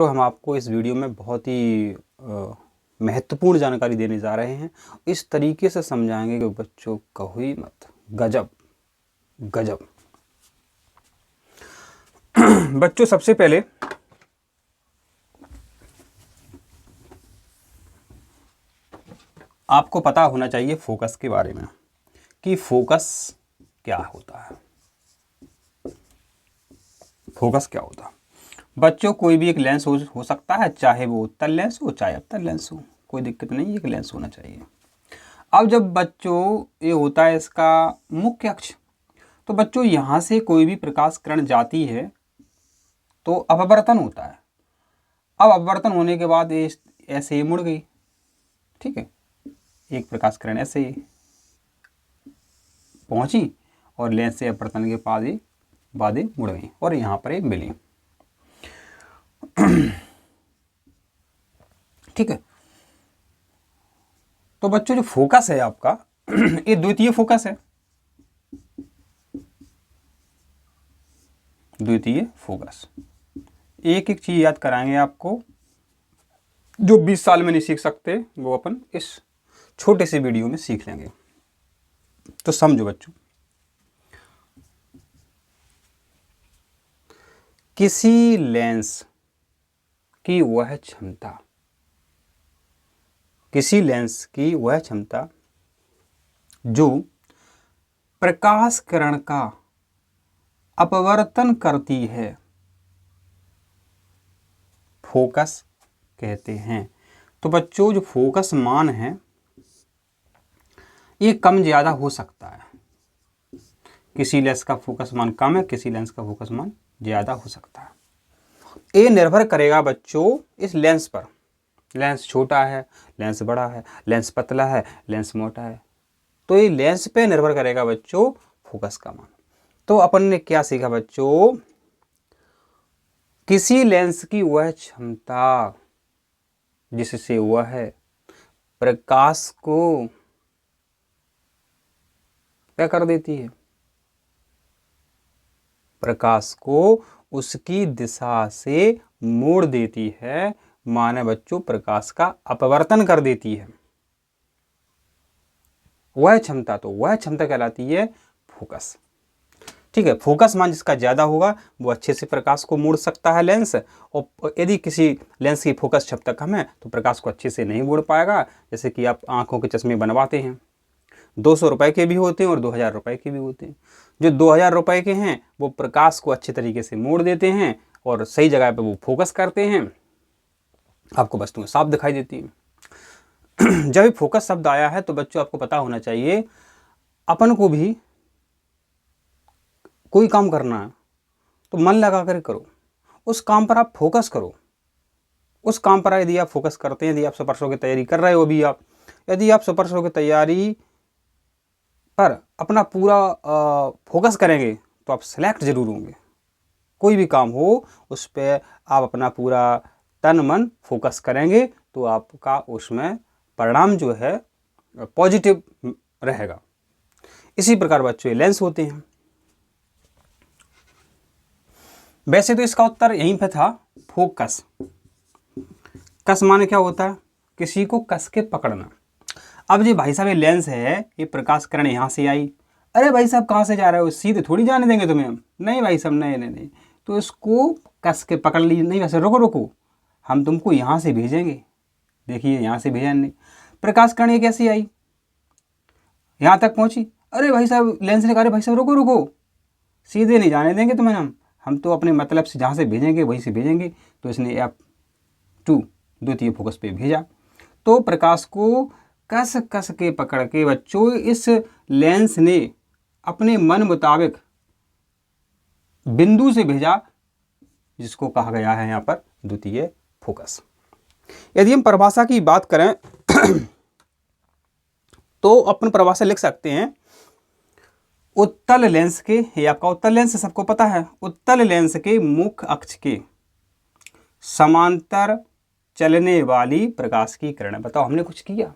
तो हम आपको इस वीडियो में बहुत ही महत्वपूर्ण जानकारी देने जा रहे हैं। इस तरीके से समझाएंगे कि बच्चों कहो ही मत। गजब गजब। बच्चों, सबसे पहले आपको पता होना चाहिए फोकस के बारे में कि फोकस क्या होता है। फोकस क्या होता है बच्चों? कोई भी एक लेंस हो सकता है, चाहे वो उत्तल लेंस हो चाहे अवतल लेंस हो, कोई दिक्कत नहीं, एक लेंस होना चाहिए। अब जब बच्चों ये होता है इसका मुख्य अक्ष, तो बच्चों यहाँ से कोई भी प्रकाश किरण जाती है तो अपवर्तन होता है। अब अपवर्तन होने के बाद ये ऐसे ही मुड़ गई, ठीक है। एक प्रकाश किरण ऐसे ही पहुंची और लेंस से अपवर्तन के बाद ही मुड़ गई और यहाँ पर ये मिली, ठीक है। तो बच्चों जो फोकस है आपका ये द्वितीय फोकस है। द्वितीय फोकस, एक एक चीज याद कराएंगे आपको जो 20 साल में नहीं सीख सकते, वो अपन इस छोटे से वीडियो में सीख लेंगे। तो समझो बच्चों, किसी लेंस की वह क्षमता, किसी लेंस की वह क्षमता जो प्रकाश किरण का अपवर्तन करती है, फोकस कहते हैं। तो बच्चों जो फोकस मान है ये कम ज़्यादा हो सकता है। किसी लेंस का फोकस मान कम है, किसी लेंस का फोकस मान ज़्यादा हो सकता है। ये निर्भर करेगा बच्चों इस लेंस पर। लेंस छोटा है, लेंस बड़ा है, लेंस पतला है, लेंस मोटा है, तो ये लेंस पे निर्भर करेगा बच्चों फोकस का मान। तो अपन ने क्या सीखा बच्चों? किसी लेंस की वह क्षमता जिससे वह प्रकाश को क्या कर देती है? प्रकाश को उसकी दिशा से मोड़ देती है, माने बच्चों प्रकाश का अपवर्तन कर देती है। वह क्षमता, तो वह क्षमता कहलाती है फोकस, ठीक है। फोकस मान जिसका ज़्यादा होगा वो अच्छे से प्रकाश को मोड़ सकता है लेंस, और यदि किसी लेंस की फोकस क्षमता कम है तो प्रकाश को अच्छे से नहीं मोड़ पाएगा। जैसे कि आप आंखों के चश्मे बनवाते हैं, 200 रुपये के भी होते हैं और 2000 रुपये के भी होते हैं। जो 2000 रुपये के हैं वो प्रकाश को अच्छे तरीके से मोड़ देते हैं और सही जगह पर वो फोकस करते हैं, आपको वस्तुएं साफ दिखाई देती हैं। जब फोकस शब्द आया है तो बच्चों आपको पता होना चाहिए, अपन को भी कोई काम करना है तो मन लगा कर करो, उस काम पर आप फोकस करो। उस काम पर यदि आप फोकस करते हैं, यदि आप सुपर शो की तैयारी कर रहे हो अभी आप, यदि आप सुपर शो की तैयारी पर अपना पूरा फोकस करेंगे तो आप सिलेक्ट जरूर होंगे। कोई भी काम हो उस पर आप अपना पूरा तन मन फोकस करेंगे तो आपका उसमें परिणाम जो है पॉजिटिव रहेगा। इसी प्रकार बच्चों ये लेंस होते हैं। वैसे तो इसका उत्तर यहीं पे था, फोकस। कस माने क्या होता है? किसी को कस के पकड़ना। अब जी भाई साहब ये लेंस है, ये प्रकाश किरण यहाँ से आई, अरे भाई साहब कहाँ से जा रहे हो, सीधे थोड़ी जाने देंगे तुम्हें हम। नहीं भाई साहब, नहीं नहीं नहीं, तो इसको कस के पकड़ लीजिए। नहीं वैसे रुको रुको, हम तुमको यहाँ से भेजेंगे। देखिए यहाँ से भेजा नहीं, प्रकाश किरण ये कैसी आई, यहाँ तक पहुँची। अरे भाई साहब लेंस ने कहा अरे भाई साहब रुको रुको, सीधे नहीं जाने देंगे तुम्हें हम तो अपने मतलब से जहाँ से भेजेंगे वहीं से भेजेंगे। तो इसने F2 द्वितीय फोकस पे भेजा, तो प्रकाश को कस कस के पकड़ के बच्चों इस लेंस ने अपने मन मुताबिक बिंदु से भेजा, जिसको कहा गया है यहाँ पर द्वितीय फोकस। यदि हम परिभाषा की बात करें तो अपन परिभाषा लिख सकते हैं, उत्तल लेंस के, ये आपका उत्तल लेंस सबको पता है, उत्तल लेंस के मुख्य अक्ष के समांतर चलने वाली प्रकाश की किरण। बताओ हमने कुछ किया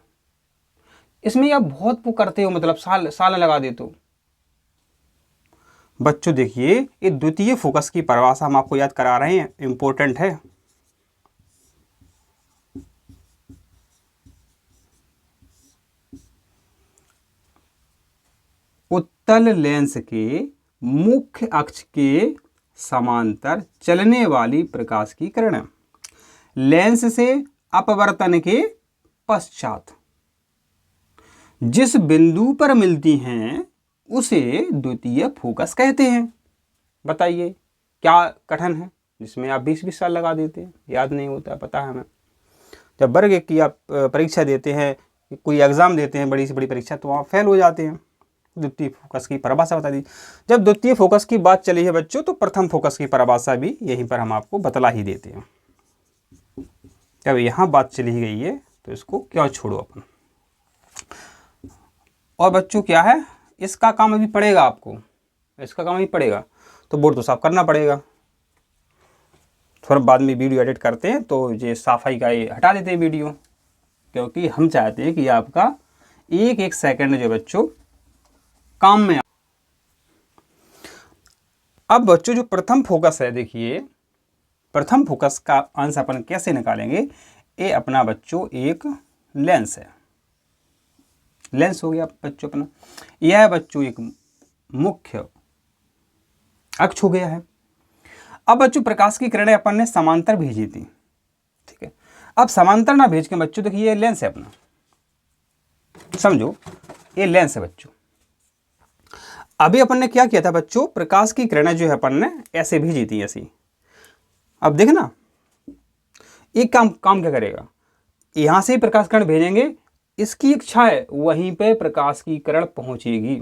इसमें? आप बहुत वो करते हो, मतलब साल लगा देते हो। बच्चों देखिए ये द्वितीय फोकस की परिभाषा हम आपको याद करा रहे हैं, इंपॉर्टेंट है। उत्तल लेंस के मुख्य अक्ष के समांतर चलने वाली प्रकाश की किरण लेंस से अपवर्तन के पश्चात जिस बिंदु पर मिलती हैं उसे द्वितीय फोकस कहते हैं। बताइए क्या कठिन है जिसमें आप 20-20 साल लगा देते हैं, याद नहीं होता, पता है हमें। जब वर्ग 1 की आप परीक्षा देते हैं, कोई एग्जाम देते हैं, बड़ी से बड़ी परीक्षा, तो आप फेल हो जाते हैं। द्वितीय फोकस की परिभाषा बता दी। जब द्वितीय फोकस की बात चली है बच्चों, तो प्रथम फोकस की परिभाषा भी यहीं पर हम आपको बतला ही देते हैं। जब यहाँ बात चली गई है तो इसको क्यों छोड़ो अपन। और बच्चों क्या है, इसका काम अभी पड़ेगा आपको, इसका काम अभी पड़ेगा, तो बोर्ड तो साफ करना पड़ेगा। थोड़ा बाद में वीडियो एडिट करते हैं तो ये सफाई का ये हटा देते हैं वीडियो, क्योंकि हम चाहते हैं कि आपका एक एक सेकंड जो बच्चों काम में। अब बच्चों जो प्रथम फोकस है, देखिए प्रथम फोकस का अंश अपन कैसे निकालेंगे। ये अपना बच्चों एक लेंस है, लेंस हो गया बच्चों अपना। यह बच्चों एक मुख्य अक्ष हो गया है। अब बच्चों प्रकाश की किरणें अपन ने समांतर भेजी थी, ठीक है। अब समांतर ना भेज के बच्चों देखिए ये लेंस है अपना, समझो ये लेंस है बच्चों। अभी अपन ने क्या किया था बच्चों, प्रकाश की किरणें जो है अपन ने ऐसे भेजी थी, ऐसी। अब देखना एक काम क्या करेगा, यहां से प्रकाश किरण भेजेंगे, इसकी इच्छा है वहीं पे प्रकाश की किरण पहुंचेगी।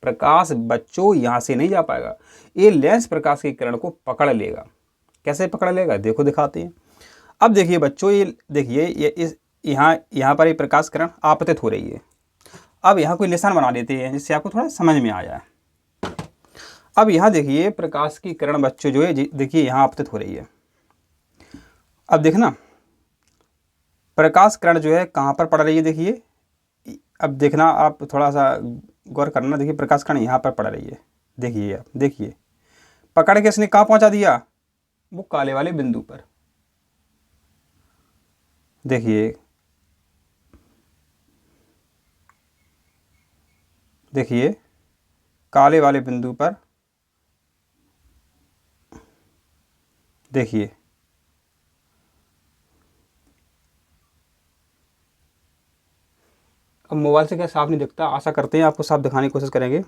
प्रकाश बच्चों यहां से नहीं जा पाएगा, ये लेंस प्रकाश की किरण को पकड़ लेगा। कैसे पकड़ लेगा देखो, दिखाते हैं। अब देखिए बच्चों, ये देखिए ये इस यहाँ पर ये प्रकाश किरण आपतित हो रही है। अब यहाँ कोई निशान बना देते हैं जिससे आपको थोड़ा समझ में आ जाए। अब यहाँ देखिए प्रकाश की किरण बच्चों जो है, देखिए यहाँ आपतित हो रही है। अब देखना प्रकाश किरण जो है कहाँ पर पड़ रही है, देखिए। अब देखना आप थोड़ा सा गौर करना, देखिए प्रकाश किरण यहाँ पर पड़ रही है, देखिए आप देखिए, पकड़ के इसने कहाँ पहुँचा दिया, वो काले वाले बिंदु पर। देखिए देखिए काले वाले बिंदु पर, देखिए अब मोबाइल से क्या साफ नहीं दिखता, आशा करते हैं आपको साफ दिखाने की कोशिश करेंगे।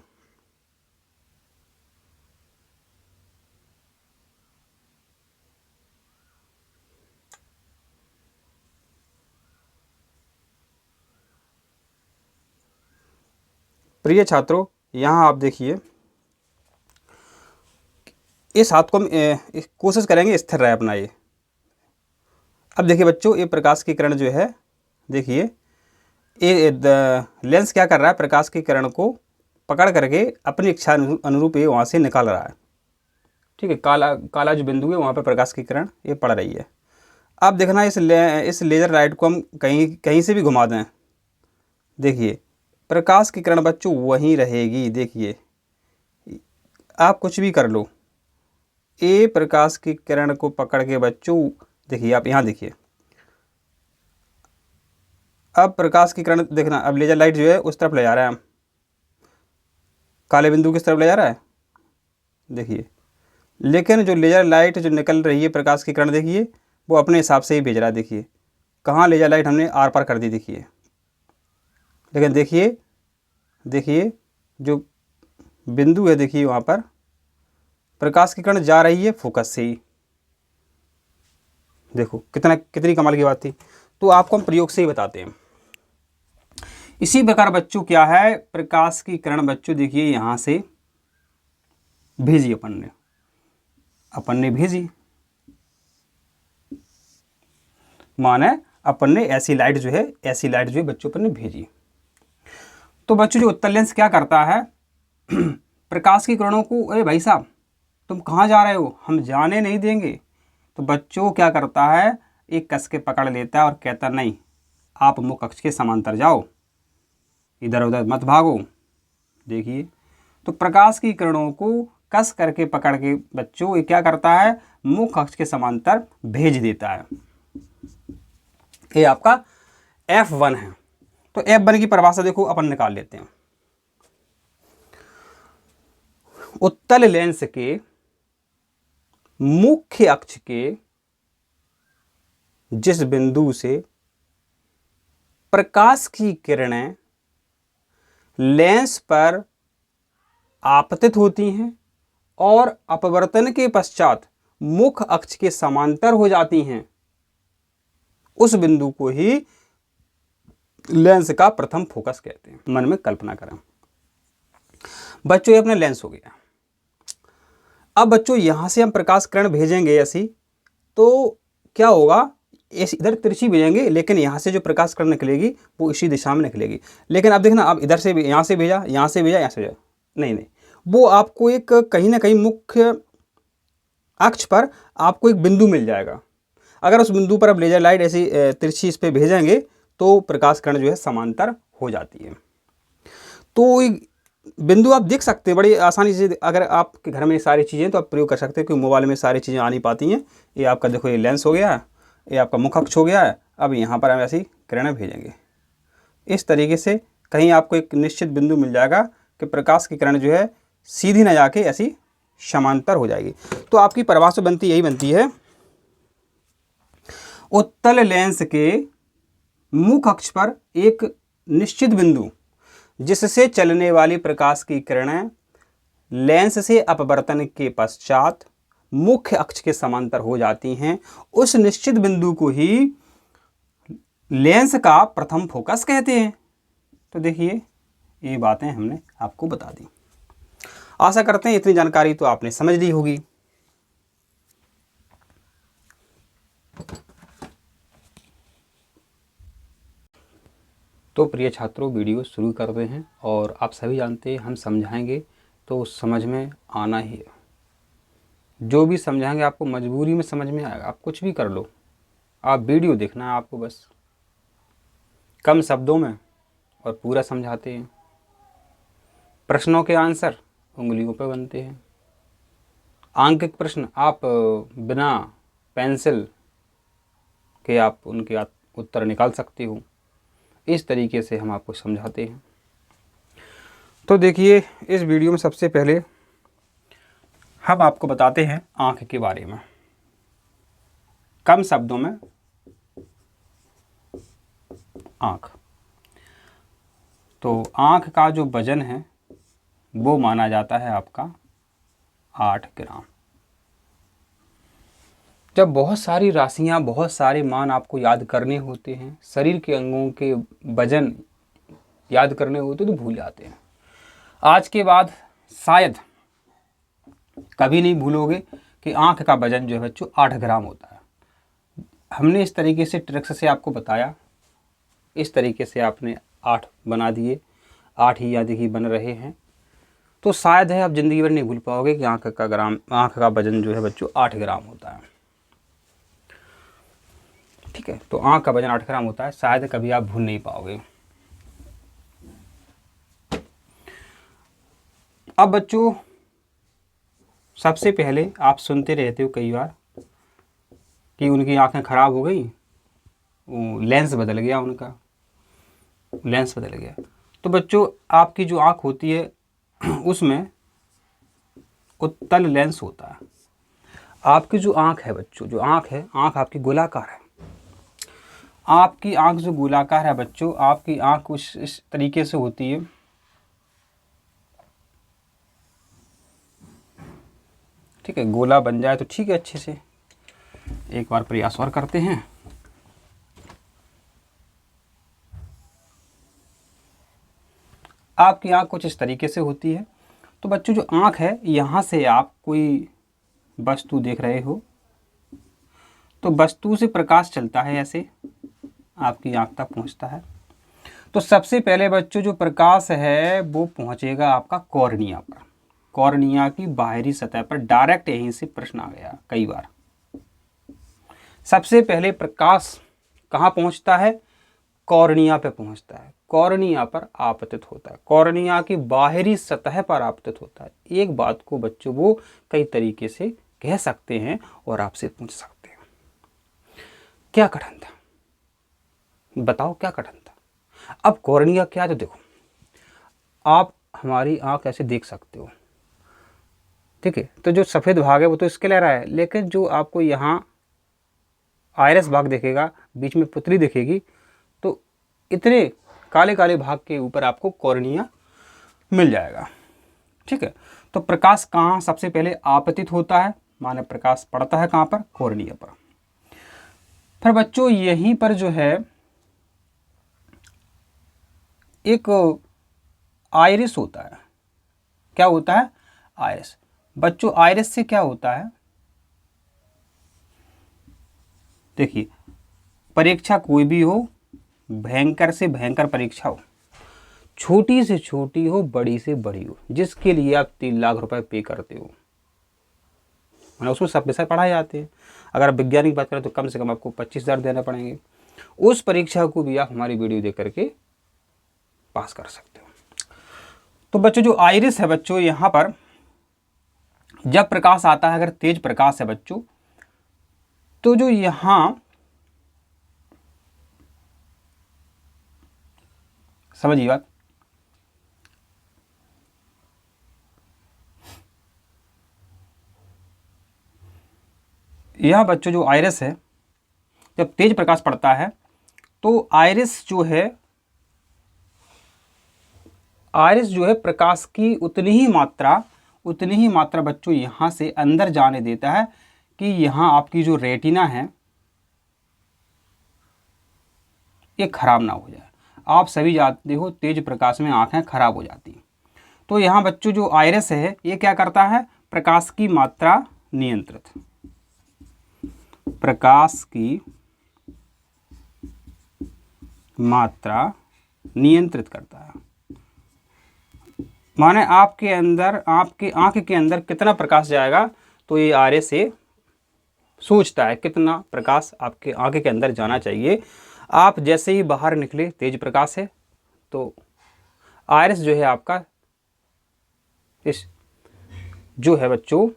प्रिय छात्रों, यहाँ आप देखिए इस हाथ को हम कोशिश करेंगे स्थिर रहे अपना ये। अब देखिए बच्चों, ये प्रकाश की किरण जो है, देखिए ये लेंस क्या कर रहा है, प्रकाश की किरण को पकड़ करके अपनी इच्छा अनुरूप ये वहाँ से निकाल रहा है, ठीक है। काला जो बिंदु है वहाँ पर प्रकाश की किरण ये पड़ रही है। अब देखना इस लेज़र लाइट को हम कहीं से भी घुमा दें, देखिए प्रकाश की किरण बच्चों वहीं रहेगी। देखिए आप कुछ भी कर लो, ये प्रकाश की किरण को पकड़ के बच्चों, देखिए आप यहाँ देखिए, अब प्रकाश की किरण देखना, अब लेजर लाइट जो है उस तरफ ले जा रहा है, काले बिंदु किस तरफ ले जा रहा है, देखिए। लेकिन जो लेजर लाइट जो निकल रही है प्रकाश की किरण, देखिए वो अपने हिसाब से ही भेज रहा है। देखिए कहाँ लेजर लाइट हमने आर पार कर दी, देखिए। लेकिन देखिए जो बिंदु है, देखिए वहाँ पर प्रकाश की किरण जा रही है फोकस से ही। देखो कितनी कमाल की बात थी। तो आपको हम प्रयोग से ही बताते हैं। इसी प्रकार बच्चों क्या है, प्रकाश की किरण बच्चों देखिए यहाँ से भेजी अपन ने भेजी, माने अपन ने ऐसी लाइट जो है बच्चों अपन ने भेजी। तो बच्चों जो उत्तल लेंस क्या करता है, प्रकाश की किरणों को, अरे भाई साहब तुम कहाँ जा रहे हो, हम जाने नहीं देंगे। तो बच्चों क्या करता है, एक कस के पकड़ लेता है और कहता नहीं, आप मुख्य अक्ष के समांतर जाओ, इधर उधर मत भागो। देखिए तो प्रकाश की किरणों को कस करके पकड़ के बच्चों ये क्या करता है, मुख्य अक्ष के समांतर भेज देता है। ये आपका F1 है। तो F1 की परिभाषा देखो अपन निकाल लेते हैं। उत्तल लेंस के मुख्य अक्ष के जिस बिंदु से प्रकाश की किरणें लेंस पर आपतित होती हैं और अपवर्तन के पश्चात मुख्य अक्ष के समांतर हो जाती हैं, उस बिंदु को ही लेंस का प्रथम फोकस कहते हैं। मन में कल्पना करें बच्चों, ये अपना लेंस हो गया। अब बच्चों यहां से हम प्रकाश किरण भेजेंगे ऐसी, तो क्या होगा, इधर तिरछी भेजेंगे, लेकिन यहाँ से जो प्रकाश किरण निकलेगी वो इसी दिशा में निकलेगी। लेकिन अब देखना, अब इधर से यहाँ से भेजा, यहाँ से भेजा, यहाँ से भेजा, नहीं, वो आपको एक कहीं ना कहीं मुख्य अक्ष पर आपको एक बिंदु मिल जाएगा। अगर उस बिंदु पर आप लेजर लाइट ऐसी तिरछी इस पर भेजेंगे तो प्रकाश किरण जो है समांतर हो जाती है। तो बिंदु आप देख सकते हैं बड़ी आसानी से। अगर आपके घर में सारी चीज़ें तो आप प्रयोग कर सकते हैं, क्योंकि मोबाइल में सारी चीज़ें आ नहीं पाती हैं। ये आपका देखो, ये लेंस हो गया, ये आपका मुख्य अक्ष हो गया है। अब यहाँ पर हम ऐसी किरणें भेजेंगे इस तरीके से, कहीं आपको एक निश्चित बिंदु मिल जाएगा कि प्रकाश की किरण जो है सीधी न जाके ऐसी समांतर हो जाएगी। तो आपकी परिभाषा बनती यही बनती है, उत्तल लेंस के मुख्य अक्ष पर एक निश्चित बिंदु जिससे चलने वाली प्रकाश की किरणें लेंस से अपवर्तन के पश्चात मुख्य अक्ष के समांतर हो जाती हैं, उस निश्चित बिंदु को ही लेंस का प्रथम फोकस कहते हैं। तो देखिए, ये बातें हमने आपको बता दी। आशा करते हैं इतनी जानकारी तो आपने समझ ली होगी। तो प्रिय छात्रों, वीडियो शुरू करते हैं। और आप सभी जानते हैं हम समझाएंगे तो समझ में आना ही है। जो भी समझाएंगे आपको मजबूरी में समझ में आएगा। आप कुछ भी कर लो, आप वीडियो देखना है आपको, बस कम शब्दों में और पूरा समझाते हैं। प्रश्नों के आंसर उंगलियों पर बनते हैं। आंकिक प्रश्न आप बिना पेंसिल के आप उनके उत्तर निकाल सकते हो। इस तरीके से हम आपको समझाते हैं। तो देखिए, इस वीडियो में सबसे पहले हम आपको बताते हैं आँख के बारे में, कम शब्दों में। आँख, तो आँख का जो वजन है वो माना जाता है आपका 8 ग्राम। जब बहुत सारी राशियां, बहुत सारे मान आपको याद करने होते हैं, शरीर के अंगों के वजन याद करने होते तो भूल जाते हैं। आज के बाद शायद कभी नहीं भूलोगे कि आँख का वजन जो है बच्चों 8 ग्राम होता है। हमने इस तरीके से ट्रिक्स से आपको बताया, इस तरीके से आपने 8 बना दिए, 8 ही याद ही बन रहे हैं। तो शायद है आप ज़िंदगी भर नहीं भूल पाओगे कि आँख का वजन जो है बच्चों 8 ग्राम होता है। ठीक है, तो आँख का वजन 8 ग्राम होता है, शायद कभी आप भूल नहीं पाओगे। अब बच्चों, सबसे पहले आप सुनते रहते हो कई बार कि उनकी आँखें ख़राब हो गई, वो लेंस बदल गया, उनका लेंस बदल गया। तो बच्चों, आपकी जो आँख होती है उसमें उत्तल लेंस होता है। आपकी जो आँख है बच्चों, जो आँख है, आँख आपकी गोलाकार है। आपकी आँख जो गोलाकार है बच्चों, आपकी आँख कुछ इस तरीके से होती है। ठीक है, गोला बन जाए तो ठीक है। अच्छे से एक बार प्रयास और करते हैं। आपकी आँख कुछ इस तरीके से होती है। तो बच्चों, जो आँख है, यहाँ से आप कोई वस्तु देख रहे हो तो वस्तु से प्रकाश चलता है, ऐसे आपकी आँख तक पहुँचता है। तो सबसे पहले बच्चों, जो प्रकाश है वो पहुँचेगा आपका कॉर्निया पर। कॉर्निया की बाहरी सतह पर डायरेक्ट यहीं से प्रश्न आ गया कई बार। सबसे पहले प्रकाश कहाँ पहुँचता है? कॉर्निया पे पहुँचता है, कॉर्निया पर आपतित होता है, कॉर्निया की बाहरी सतह पर आपतित होता है। एक बात को बच्चों वो कई तरीके से कह सकते हैं और आपसे पूछ सकते हैं, क्या कठिन था? बताओ क्या कठिन था? अब कॉर्निया क्या, तो देखो, आप हमारी आँख ऐसे देख सकते हो, ठीक है। तो जो सफ़ेद भाग है वो तो स्केलर है, लेकिन जो आपको यहाँ आयरस भाग दिखेगा, बीच में पुतली दिखेगी, तो इतने काले काले भाग के ऊपर आपको कॉर्निया मिल जाएगा। ठीक है। तो प्रकाश कहाँ सबसे पहले आपतित होता है, माने प्रकाश पड़ता है कहाँ पर, कॉर्निया पर। फिर बच्चों यहीं पर जो है एक आइरिस होता है। क्या होता है, आइरिस। बच्चों आइरिस से क्या होता है, देखिए परीक्षा कोई भी हो, भयंकर से भयंकर परीक्षा हो, छोटी से छोटी हो, बड़ी से बड़ी हो, जिसके लिए आप 3 लाख रुपए पे करते हो, मैंने उसमें सब विषय पढ़ाए जाते हैं। अगर आप विज्ञान की बात करें तो कम से कम आपको 25,000 देना पड़ेंगे। उस परीक्षा को भी आप हमारी वीडियो देख करके पास कर सकते हो। तो बच्चों जो आइरिस है बच्चों, यहाँ पर जब प्रकाश आता है, अगर तेज प्रकाश है बच्चों, तो जो यहाँ समझिए बात, यह बच्चों जो आइरिस है, जब तेज प्रकाश पड़ता है तो आइरिस जो है प्रकाश की उतनी ही मात्रा बच्चों यहाँ से अंदर जाने देता है कि यहाँ आपकी जो रेटिना है ये खराब ना हो जाए। आप सभी जानते हो तेज प्रकाश में आंखें खराब हो जाती हैं। तो यहाँ बच्चों जो आइरिस है ये क्या करता है, प्रकाश की मात्रा नियंत्रित करता है। माने आपके आंख के अंदर कितना प्रकाश जाएगा, तो ये आइरिस से सोचता है कितना प्रकाश आपके आंख के अंदर जाना चाहिए। आप जैसे ही बाहर निकले, तेज प्रकाश है, तो आइरिस जो है आपका इस जो है बच्चों,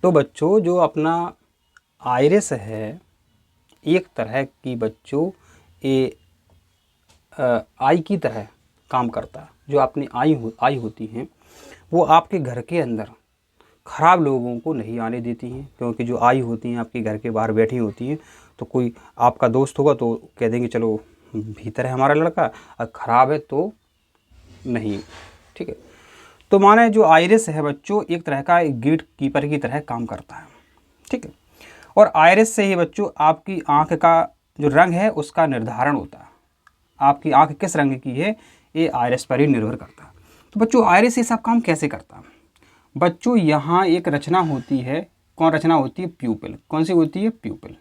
तो बच्चों जो अपना आइरिस है एक तरह की बच्चों ये आई की तरह काम करता है। जो अपनी आई होती हैं वो आपके घर के अंदर ख़राब लोगों को नहीं आने देती हैं, क्योंकि जो आई होती हैं आपके घर के बाहर बैठी होती हैं, तो कोई आपका दोस्त होगा तो कह देंगे चलो भीतर है हमारा लड़का, और ख़राब है तो नहीं। ठीक है। तो माने जो आइरिस है बच्चों एक तरह का गेट कीपर की तरह काम करता है। ठीक है। और आइरिस से ही बच्चों आपकी आंख का जो रंग है उसका निर्धारण होता है। आपकी आंख किस रंग की है ये आइरिस पर ही निर्भर करता है। तो बच्चों आइरिस ये सब काम कैसे करता है बच्चों, यहाँ एक रचना होती है। कौन रचना होती है, प्यूपिल। कौन सी होती है, प्यूपिल।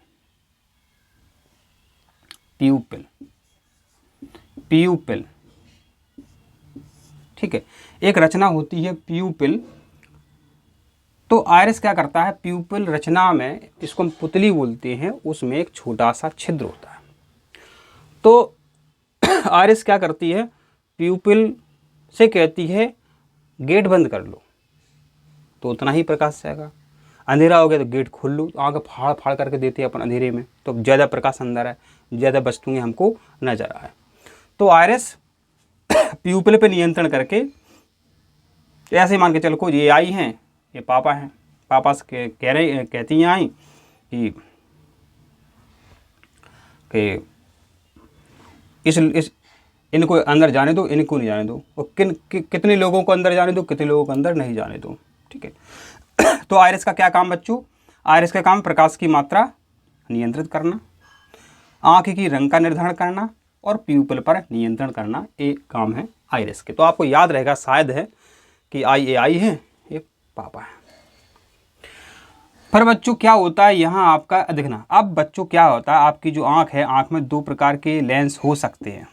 ठीक है, एक रचना होती है प्यूपिल। तो आइरिस क्या करता है, प्यूपिल रचना में, इसको हम पुतली बोलते हैं, उसमें एक छोटा सा छिद्र होता है। तो आइरिस क्या करती है, प्यूपिल से कहती है गेट बंद कर लो, तो उतना ही प्रकाश जाएगा। अंधेरा हो गया तो गेट खोल लो, आँख फाड़ फाड़ करके देती है अपन अंधेरे में, तो ज़्यादा प्रकाश अंदर है, ज़्यादा वस्तुएं हमको नजर आए। तो आइरिस प्यूपिल पे नियंत्रण करके, ऐसे मान के चलो को ये आई हैं, ये पापा हैं, पापा से कहती हैं आई कि इस इनको अंदर जाने दो, इनको नहीं जाने दो, और कितने लोगों को अंदर जाने दो, कितने लोगों को अंदर नहीं जाने दो। ठीक है। तो आइरिस का क्या काम बच्चों, आइरिस का काम प्रकाश की मात्रा नियंत्रित करना, आँख की रंग का निर्धारण करना और प्यूपिल पर नियंत्रण करना, ये काम है आइरिस के। तो आपको याद रहेगा शायद है कि आई है, ये पापा है। पर बच्चों क्या होता है यहाँ आपका देखना। अब बच्चों क्या होता है, आपकी जो आँख है, आँख में 2 प्रकार के लेंस हो सकते हैं।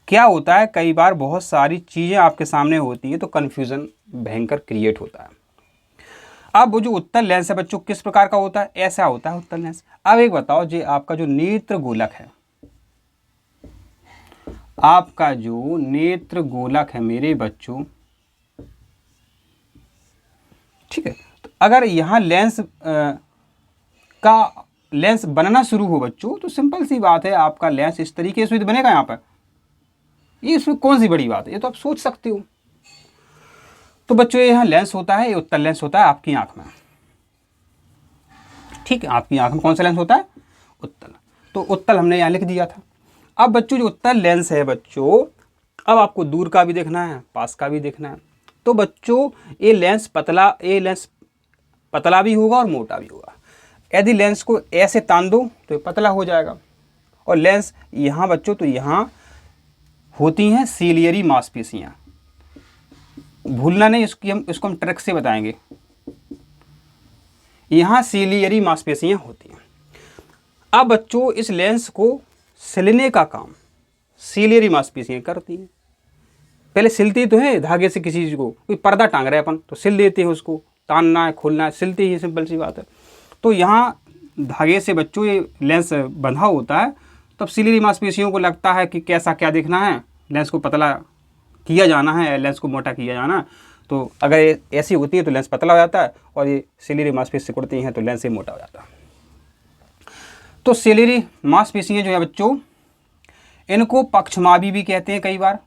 क्या होता है, कई बार बहुत सारी चीज़ें आपके सामने होती हैं तो कन्फ्यूज़न भयंकर क्रिएट होता है। अब वो जो उत्तल लेंस है बच्चों किस प्रकार का होता है, ऐसा होता है उत्तल लेंस। अब एक बताओ, जो आपका जो नेत्र गोलक है, आपका जो नेत्र गोलक है मेरे बच्चों, ठीक है, तो अगर यहाँ लेंस बनना शुरू हो बच्चों, तो सिंपल सी बात है, आपका लेंस इस तरीके से बनेगा यहाँ पर। ये इसमें कौन सी बड़ी बात है, ये तो आप सोच सकते हो। तो बच्चों ये यहाँ लेंस होता है, ये उत्तल लेंस होता है आपकी आंख में। ठीक है, आपकी आंख में कौन सा लेंस होता है? उत्तल। तो उत्तल हमने यहाँ लिख दिया था। अब बच्चों जो उत्तल लेंस है बच्चों, अब आपको दूर का भी देखना है, पास का भी देखना है। तो बच्चों ये लेंस पतला भी होगा और मोटा भी होगा। यदि लेंस को ऐसे तान दो तो ये पतला हो जाएगा, और लेंस यहाँ बच्चों तो यहाँ होती हैं सीलियरी मांसपेशियाँ। भूलना नहीं, इसको हम ट्रिक से बताएंगे। यहाँ सीलियरी मांसपेशियाँ होती हैं। अब बच्चों इस लेंस को सिलने का काम सीलियरी मांसपेशियाँ करती हैं। पहले सिलती तो है धागे से, किसी चीज़ को, कोई पर्दा टांग रहे अपन तो सिल देते हैं, उसको तानना है खोलना है, सिलते ही, सिंपल सी बात है। तो यहाँ धागे से बच्चों ये लेंस बंधा होता है, तब सीलियरी मांसपेशियों को लगता है कि कैसा क्या देखना है, लेंस को पतला किया जाना है, लेंस को मोटा किया जाना है। तो अगर ये ऐसी होती है तो लेंस पतला हो जाता है, और ये सीलियरी मांसपेशी सिकुड़ती हैं तो लेंस ही मोटा हो जाता है। तो सीलियरी मांसपेशियाँ जो है बच्चों, इनको पक्षमावी भी कहते हैं कई बार।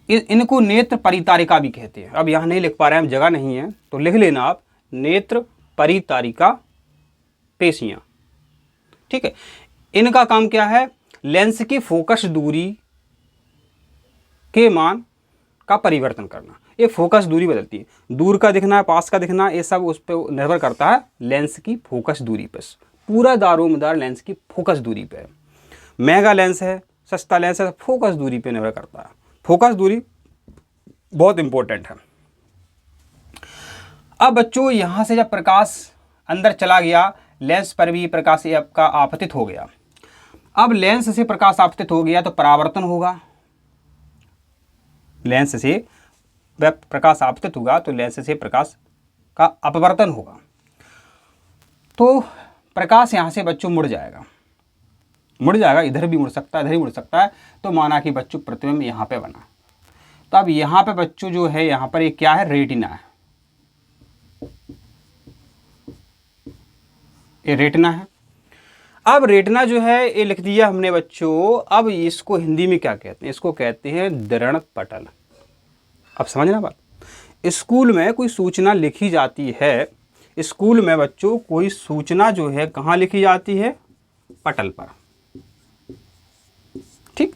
इनको नेत्र परितारिका भी कहते हैं। अब यहाँ नहीं लिख पा रहे हैं, जगह नहीं है तो लिख लेना आप, नेत्र परितारिका पेशियाँ। ठीक है, इनका काम क्या है? लेंस की फोकस दूरी के मान का परिवर्तन करना। ये फोकस दूरी बदलती है, दूर का दिखना है, पास का दिखना, ये सब उस पर निर्भर करता है लेंस की फोकस दूरी पर। पूरा दारोमदार लेंस की फोकस दूरी पे है। महंगा लेंस है, सस्ता लेंस है, फोकस दूरी पे निर्भर करता है। फोकस दूरी बहुत इंपॉर्टेंट है। अब बच्चों यहाँ से जब प्रकाश अंदर चला गया, लेंस पर भी प्रकाश आपका आपतित हो गया। अब लेंस से प्रकाश आपतित हो गया तो परावर्तन होगा। लेंस से वह प्रकाश आपतित होगा तो लेंस से प्रकाश का अपवर्तन होगा। तो प्रकाश यहाँ से बच्चों मुड़ जाएगा, इधर भी मुड़ सकता है, इधर ही मुड़ सकता है। तो माना कि बच्चों प्रतिबिंब यहाँ पे बना। तो अब यहाँ पे बच्चों जो है, यहाँ पर ये क्या है? रेटिना है। ये रेटिना है। अब रेटिना जो है ये लिख दिया हमने बच्चों। अब इसको हिंदी में क्या कहते हैं? इसको कहते हैं दृढ़ पटल। अब समझना बात, स्कूल में कोई सूचना लिखी जाती है, स्कूल में बच्चों कोई सूचना जो है कहाँ लिखी जाती है? पटल पर। ठीक,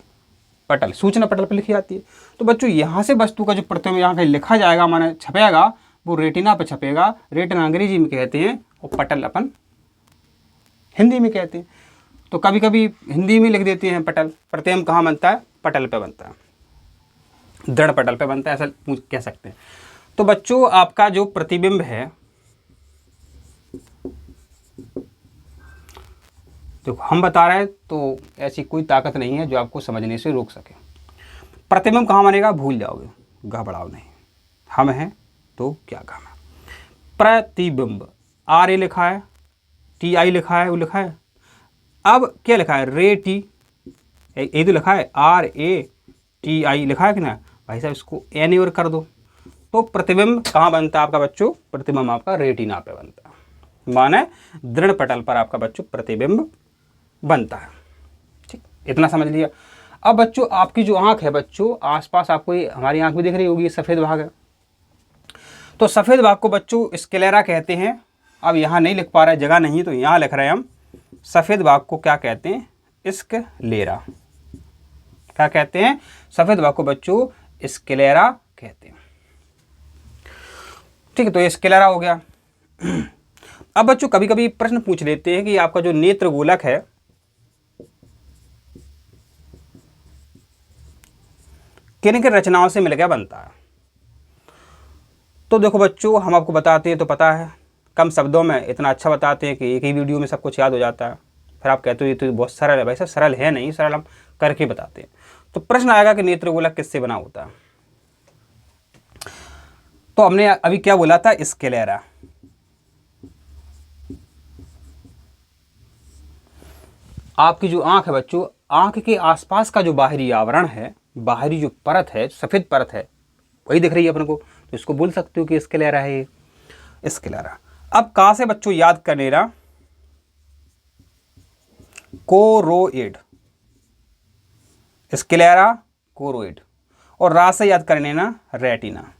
पटल, सूचना पटल पर लिखी जाती है। तो बच्चों यहाँ से वस्तु का जो प्रतिबिंब यहाँ कहीं लिखा जाएगा, माने छपेगा, वो रेटिना पर छपेगा। रेटिना अंग्रेजी में कहते हैं और पटल अपन हिंदी में कहते हैं। तो कभी कभी हिंदी में लिख देते हैं पटल। प्रतिबिंब कहाँ बनता है? पटल पे बनता है, दृढ़ पटल पे बनता है, ऐसा कह सकते हैं। तो बच्चों आपका जो प्रतिबिंब है, देखो हम बता रहे हैं तो ऐसी कोई ताकत नहीं है जो आपको समझने से रोक सके। प्रतिबिंब कहाँ बनेगा? भूल जाओगे, घबराओ नहीं, हम हैं तो क्या काम है। प्रतिबिंब, आर ए लिखा है, टी आई लिखा है, वो लिखा है। अब क्या लिखा है? रे टी, ये तो लिखा है आर ए टी आई लिखा है कि ना भाई साहब, इसको एन और कर दो। तो प्रतिबिंब कहाँ बनता है आपका बच्चों? प्रतिबिंब आपका रेटिना पे बनता है, माने दृढ़ पटल पर आपका बच्चों प्रतिबिंब बनता है। ठीक, इतना समझ लिया। अब बच्चों आपकी जो आंख है बच्चों, आसपास आपको ये हमारी आंख भी दिख रही होगी, ये सफ़ेद भाग है। तो सफ़ेद भाग को बच्चों स्क्लेरा कहते हैं। अब यहाँ नहीं लिख पा रहे, जगह नहीं, तो यहाँ लिख रहे हैं हम। सफ़ेद भाग को क्या कहते हैं? स्क्लेरा। क्या कहते हैं? सफ़ेद भाग को बच्चों स्क्लेरा कहते हैं। ठीक है, तो ये स्क्लेरा हो गया। अब बच्चों कभी कभी प्रश्न पूछ लेते हैं कि आपका जो नेत्र गोलक है, किन किन रचनाओं से मिलकर बनता है? तो देखो बच्चों, हम आपको बताते हैं तो पता है, कम शब्दों में इतना अच्छा बताते हैं कि एक ही वीडियो में सब कुछ याद हो जाता है। फिर आप कहते हो ये तो बहुत सरल है। भाई साहब सरल है नहीं, सरल हम करके बताते हैं। तो प्रश्न आएगा कि नेत्र गोलक किससे बना होता है? तो हमने अभी क्या बोला था? स्क्लेरा। आपकी जो आंख है बच्चों, आंख के आसपास का जो बाहरी आवरण है, बाहरी जो परत है, सफ़ेद परत है, वही दिख रही है अपन को, तो इसको बोल सकते हो कि स्क्लेरा है, स्क्लेरा। अब कहाँ से बच्चों याद कर लेना? Choroid, sclera choroid. और रा से याद कर लेना रेटिना।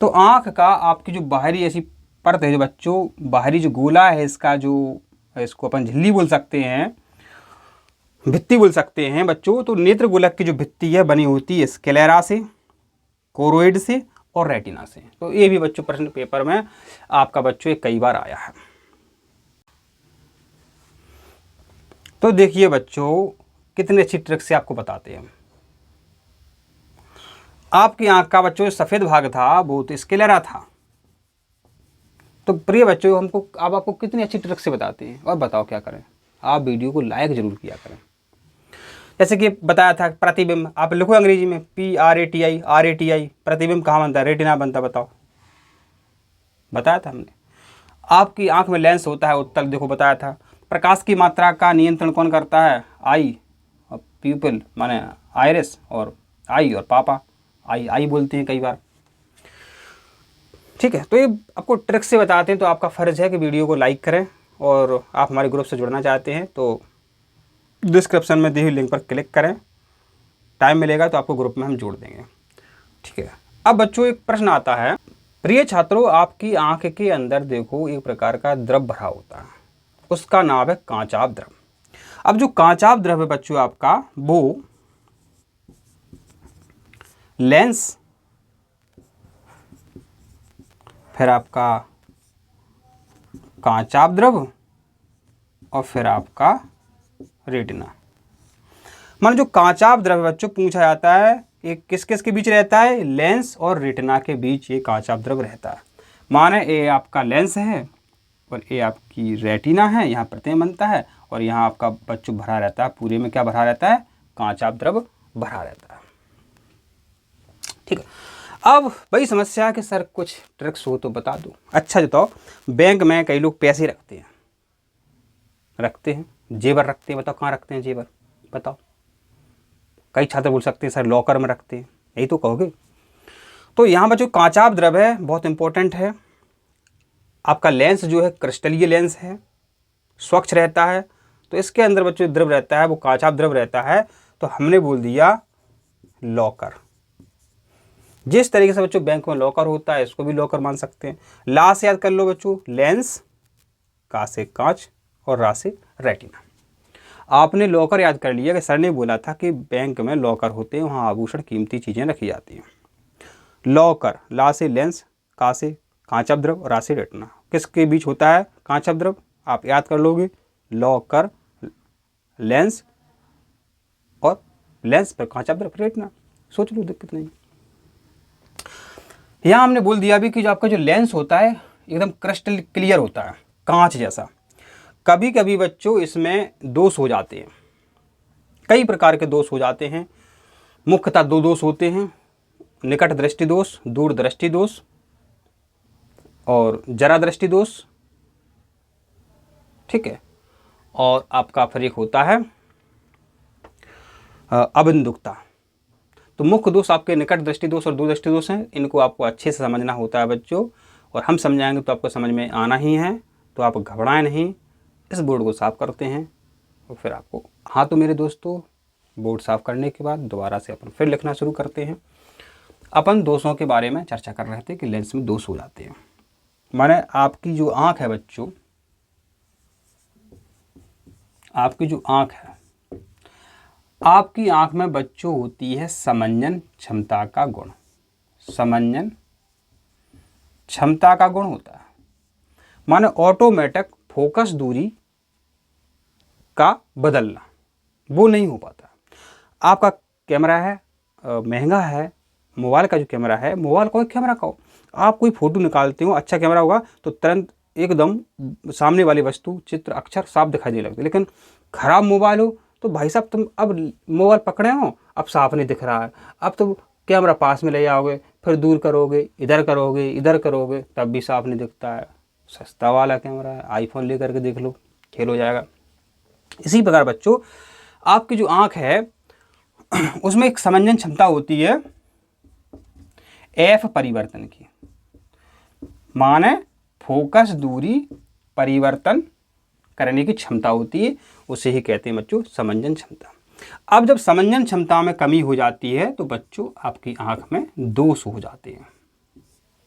तो आंख का आपकी जो बाहरी ऐसी परत है जो बच्चों, बाहरी जो गोला है इसका, जो इसको अपन झिल्ली बोल सकते हैं, भित्ति बोल सकते हैं बच्चों। तो नेत्र गोलक की जो भित्ति है बनी होती है स्क्लेरा से, कोरोइड से और रेटिना से। तो ये भी बच्चों प्रश्न पेपर में आपका बच्चों कई बार आया है। तो देखिए बच्चों कितने अच्छी ट्रिक से आपको बताते हैं। आपकी आंख का बच्चों सफेद भाग था वो तो स्क्लेरा था। तो प्रिय बच्चों हमको अब आपको कितनी अच्छी ट्रिक से बताते हैं। और बताओ क्या करें, आप वीडियो को लाइक जरूर किया करें। जैसे कि बताया था प्रतिबिंब, आप लिखो अंग्रेजी में PRATI, प्रतिबिंब कहाँ बनता है, रेटिना बनता, बताओ, बताया था हमने। आपकी आंख में लेंस होता है उत्तल, देखो बताया था। प्रकाश की मात्रा का नियंत्रण कौन करता है, आई और प्यूपिल माने आइरिस, और आई और पापा, आई बोलते हैं कई बार। ठीक है, तो ये आपको ट्रिक से बताते हैं। तो आपका फ़र्ज़ है कि वीडियो को लाइक करें, और आप हमारे ग्रुप से जुड़ना चाहते हैं तो डिस्क्रिप्शन में दी हुई लिंक पर क्लिक करें। टाइम मिलेगा तो आपको ग्रुप में हम जोड़ देंगे। ठीक है, अब बच्चों एक प्रश्न आता है। प्रिय छात्रों, आपकी आंख के अंदर देखो एक प्रकार का द्रव भरा होता है, उसका नाम है कांचाभ द्रव। अब जो कांचाभ द्रव है बच्चों आपका, वो लेंस, फिर आपका कांचाभ द्रव और फिर आपका रेटिना। मान जो कांचाभ द्रव बच्चों पूछा जाता है, ये किस किस के बीच रहता है, लेंस और रेटिना के बीच ये कांचाभ द्रव रहता है। माने ये आपका लेंस है और ये आपकी रेटिना है, यहाँ प्रतिबिंब बनता है, और यहाँ आपका बच्चों भरा रहता है, पूरे में क्या भरा रहता है, कांचाभ द्रव भरा रहता है। ठीक है, अब वही समस्या है कि सर कुछ ट्रिक्स हो तो बता दो। अच्छा बताओ, बैंक में कई लोग पैसे रखते हैं, जेवर रखते हैं, बताओ कहाँ रखते हैं जेवर, बताओ। कई छात्र बोल सकते हैं सर लॉकर में रखते हैं, यही तो कहोगे। तो यहाँ बच्चों कांचाभ द्रव है, बहुत इंपॉर्टेंट है। आपका लेंस जो है क्रिस्टलीय लेंस है, स्वच्छ रहता है। तो इसके अंदर बच्चों द्रव रहता है वो कांचाभ द्रव रहता है। तो हमने बोल दिया लॉकर। जिस तरीके से बच्चों बैंक में लॉकर होता है, इसको भी लॉकर मान सकते हैं। ला से याद कर लो बच्चों, लेंस, का से कांच और रा से रेटिना। आपने लॉकर याद कर लिया कि सर ने बोला था कि बैंक में लॉकर होते हैं, वहाँ आभूषण कीमती चीज़ें रखी जाती हैं। लॉकर, ला से लेंस, का से कांचाभ द्रव और रा से रेटिना। किसके बीच होता है कांचाभ द्रव, आप याद कर लोगे, लॉकर, लेंस और लेंस पर कांचाभ द्रव, रेटिना। सोच लो, दिक्कत नहीं। यहाँ हमने बोल दिया भी कि जो आपका जो लेंस होता है एकदम क्रिस्टल क्लियर होता है, कांच जैसा। कभी कभी बच्चों इसमें दोष हो जाते हैं, कई प्रकार के दोष हो जाते हैं। मुख्यतः दो दोष होते हैं, निकट दृष्टि दोष, दूर दृष्टि दोष और जरा दृष्टि दोष। ठीक है, और आपका फिर एक होता है अबिंदुकता। तो मुख्य दोष आपके निकट दृष्टि दोष और दूर दृष्टि दोष हैं। इनको आपको अच्छे से समझना होता है बच्चों, और हम समझाएंगे तो आपको समझ में आना ही है। तो आप घबराएं नहीं, इस बोर्ड को साफ करते हैं और फिर आपको, हाँ तो मेरे दोस्तों बोर्ड साफ करने के बाद दोबारा से अपन फिर लिखना शुरू करते हैं। अपन दोषों के बारे में चर्चा कर रहे थे कि लेंस में दोष हो जाते हैं। माने आपकी जो आँख है बच्चों, आपकी जो आँख है, आपकी आँख में बच्चों होती है समंजन क्षमता का गुण। समंजन क्षमता का गुण होता है, माने ऑटोमेटिक फोकस दूरी का बदलना, वो नहीं हो पाता। आपका कैमरा है महंगा है, मोबाइल का जो कैमरा है, मोबाइल कोई कैमरा का हो, आप कोई फ़ोटो निकालते हो, अच्छा कैमरा होगा तो तुरंत एकदम सामने वाली वस्तु, चित्र, अक्षर साफ दिखाई दे लगते। लेकिन ख़राब मोबाइल हो तो भाई साहब तुम अब मोबाइल पकड़े हो, अब साफ नहीं दिख रहा है, अब तो कैमरा पास में ले जाओगे, फिर दूर करोगे, इधर करोगे, तब भी साफ नहीं दिखता है। सस्ता वाला कैमरा है, आईफोन लेकर के देख लो, खेल हो जाएगा। इसी प्रकार बच्चों आपकी जो आँख है उसमें एक समंजन क्षमता होती है एफ परिवर्तन की, माने फोकस दूरी परिवर्तन करने की क्षमता होती है, उसे ही कहते हैं बच्चों समंजन क्षमता। अब जब समंजन क्षमता में कमी हो जाती है तो बच्चों आपकी आंख में दोष हो जाते हैं,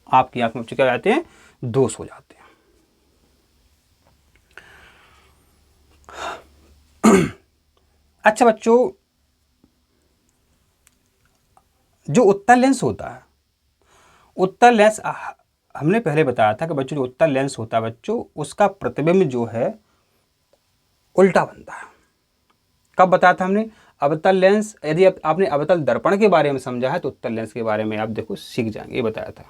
आपकी आंख में क्या हो जाते हैं, दोष हो जाते हैं। अच्छा बच्चों, जो उत्तल लेंस होता है, उत्तल लेंस हमने पहले बताया था कि बच्चों जो उत्तल लेंस होता है बच्चों, उसका प्रतिबिंब जो है उल्टा बनता है। कब बताया था हमने? अवतल लेंस, यदि आपने अवतल दर्पण के बारे में समझा है तो उत्तल लेंस के बारे में आप देखो सीख जाएंगे, ये बताया था।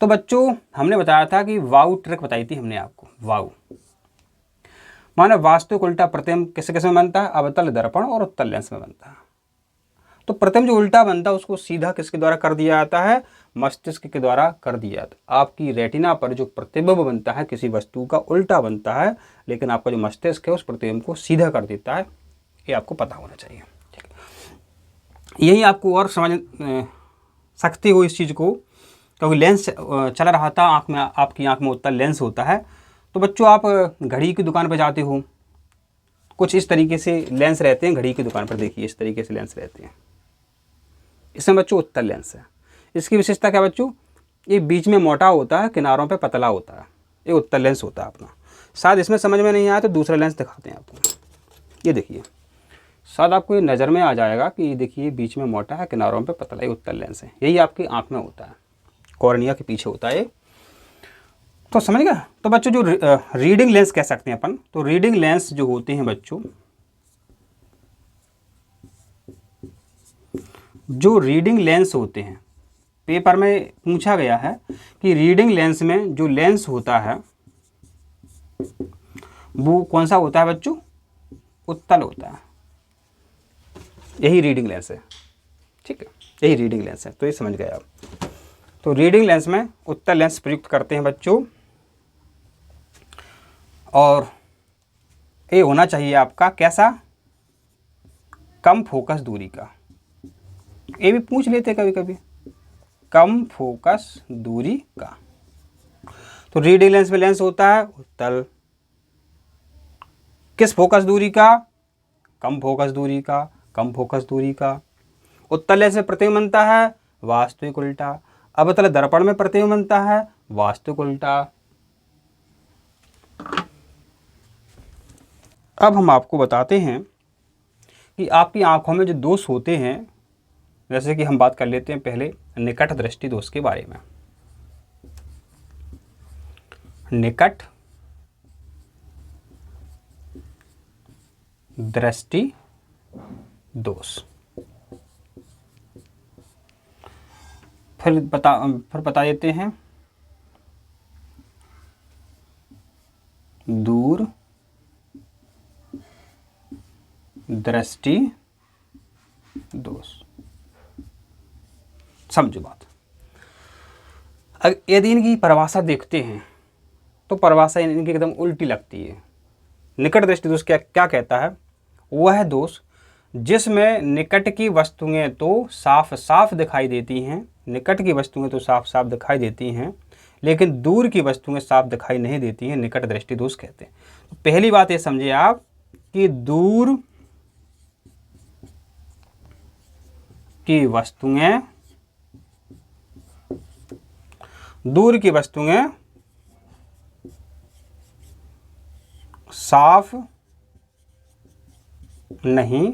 तो बच्चों हमने बताया था कि वाउ ट्रिक बताई थी हमने आपको, वाउ माने वास्तविक उल्टा प्रतिबिंब किस किस में बनता है? अवतल दर्पण और उत्तल लेंस में बनता है। तो प्रतिबिंब जो उल्टा बनता है उसको सीधा किसके द्वारा कर दिया जाता है? मस्तिष्क के द्वारा कर दिया जाता है। आपकी रेटिना पर जो प्रतिबिंब बनता है किसी वस्तु का उल्टा बनता है, लेकिन आपका जो मस्तिष्क है उस प्रतिबिंब को सीधा कर देता है, ये आपको पता होना चाहिए। ठीक है, यही आपको और समझ सकते हो इस चीज़ को, क्योंकि लेंस चल रहा था आँख में, आपकी आँख में उत्तल लेंस होता है। तो बच्चों आप घड़ी की दुकान पर जाते हो, कुछ इस तरीके से लेंस रहते हैं घड़ी की दुकान पर, देखिए इस तरीके से लेंस रहते हैं, इसमें बच्चों उत्तल लेंस है। इसकी विशेषता क्या बच्चों? ये बीच में मोटा होता है, किनारों पे पतला होता है, ये उत्तल लेंस होता है अपना। शायद इसमें समझ में नहीं आया तो दूसरा लेंस दिखाते हैं आपको, ये देखिए, शायद आपको ये नज़र में आ जाएगा कि ये देखिए बीच में मोटा है, किनारों पे पतला, ये उत्तल लेंस है। यही आपकी आँख में होता है, कॉर्निया के पीछे होता है, तो समझ गया। तो बच्चों जो रीडिंग लेंस कह सकते हैं अपन, तो रीडिंग लेंस जो होते हैं बच्चों, जो रीडिंग लेंस होते हैं, पेपर में पूछा गया है कि रीडिंग लेंस में जो लेंस होता है वो कौन सा होता है बच्चों? उत्तल होता है। यही रीडिंग लेंस है, ठीक है, यही रीडिंग लेंस है, तो ये समझ गए आप। तो रीडिंग लेंस में उत्तल लेंस प्रयुक्त करते हैं बच्चों, और ये होना चाहिए आपका कैसा? कम फोकस दूरी का। ये भी पूछ लेते कभी कभी, कम फोकस दूरी का। तो रीडिंग लेंस में लेंस होता है उत्तल, किस फोकस दूरी का? कम फोकस दूरी का, कम फोकस दूरी का। उत्तल लेंस में प्रतिबिंब बनता है वास्तविक उल्टा, अवतल दर्पण में प्रतिबिंब बनता है वास्तविक उल्टा। अब हम आपको बताते हैं कि आपकी आंखों में जो दोष होते हैं, जैसे कि हम बात कर लेते हैं पहले निकट दृष्टि दोष के बारे में। निकट दृष्टि दोष, फिर बता देते हैं दूर दृष्टि दोष। समझो बात, यदि इनकी परिभाषा देखते हैं तो परिभाषा इनकी एकदम उल्टी लगती है। निकट दृष्टि दोष क्या क्या कहता है? वह दोष जिसमें निकट की वस्तुएं तो साफ साफ दिखाई देती हैं, निकट की वस्तुएं तो साफ साफ दिखाई देती हैं लेकिन दूर की वस्तुएं साफ दिखाई नहीं देती हैं, निकट दृष्टि दोष कहते हैं। तो पहली बात ये समझिए आप कि दूर की वस्तुएं साफ नहीं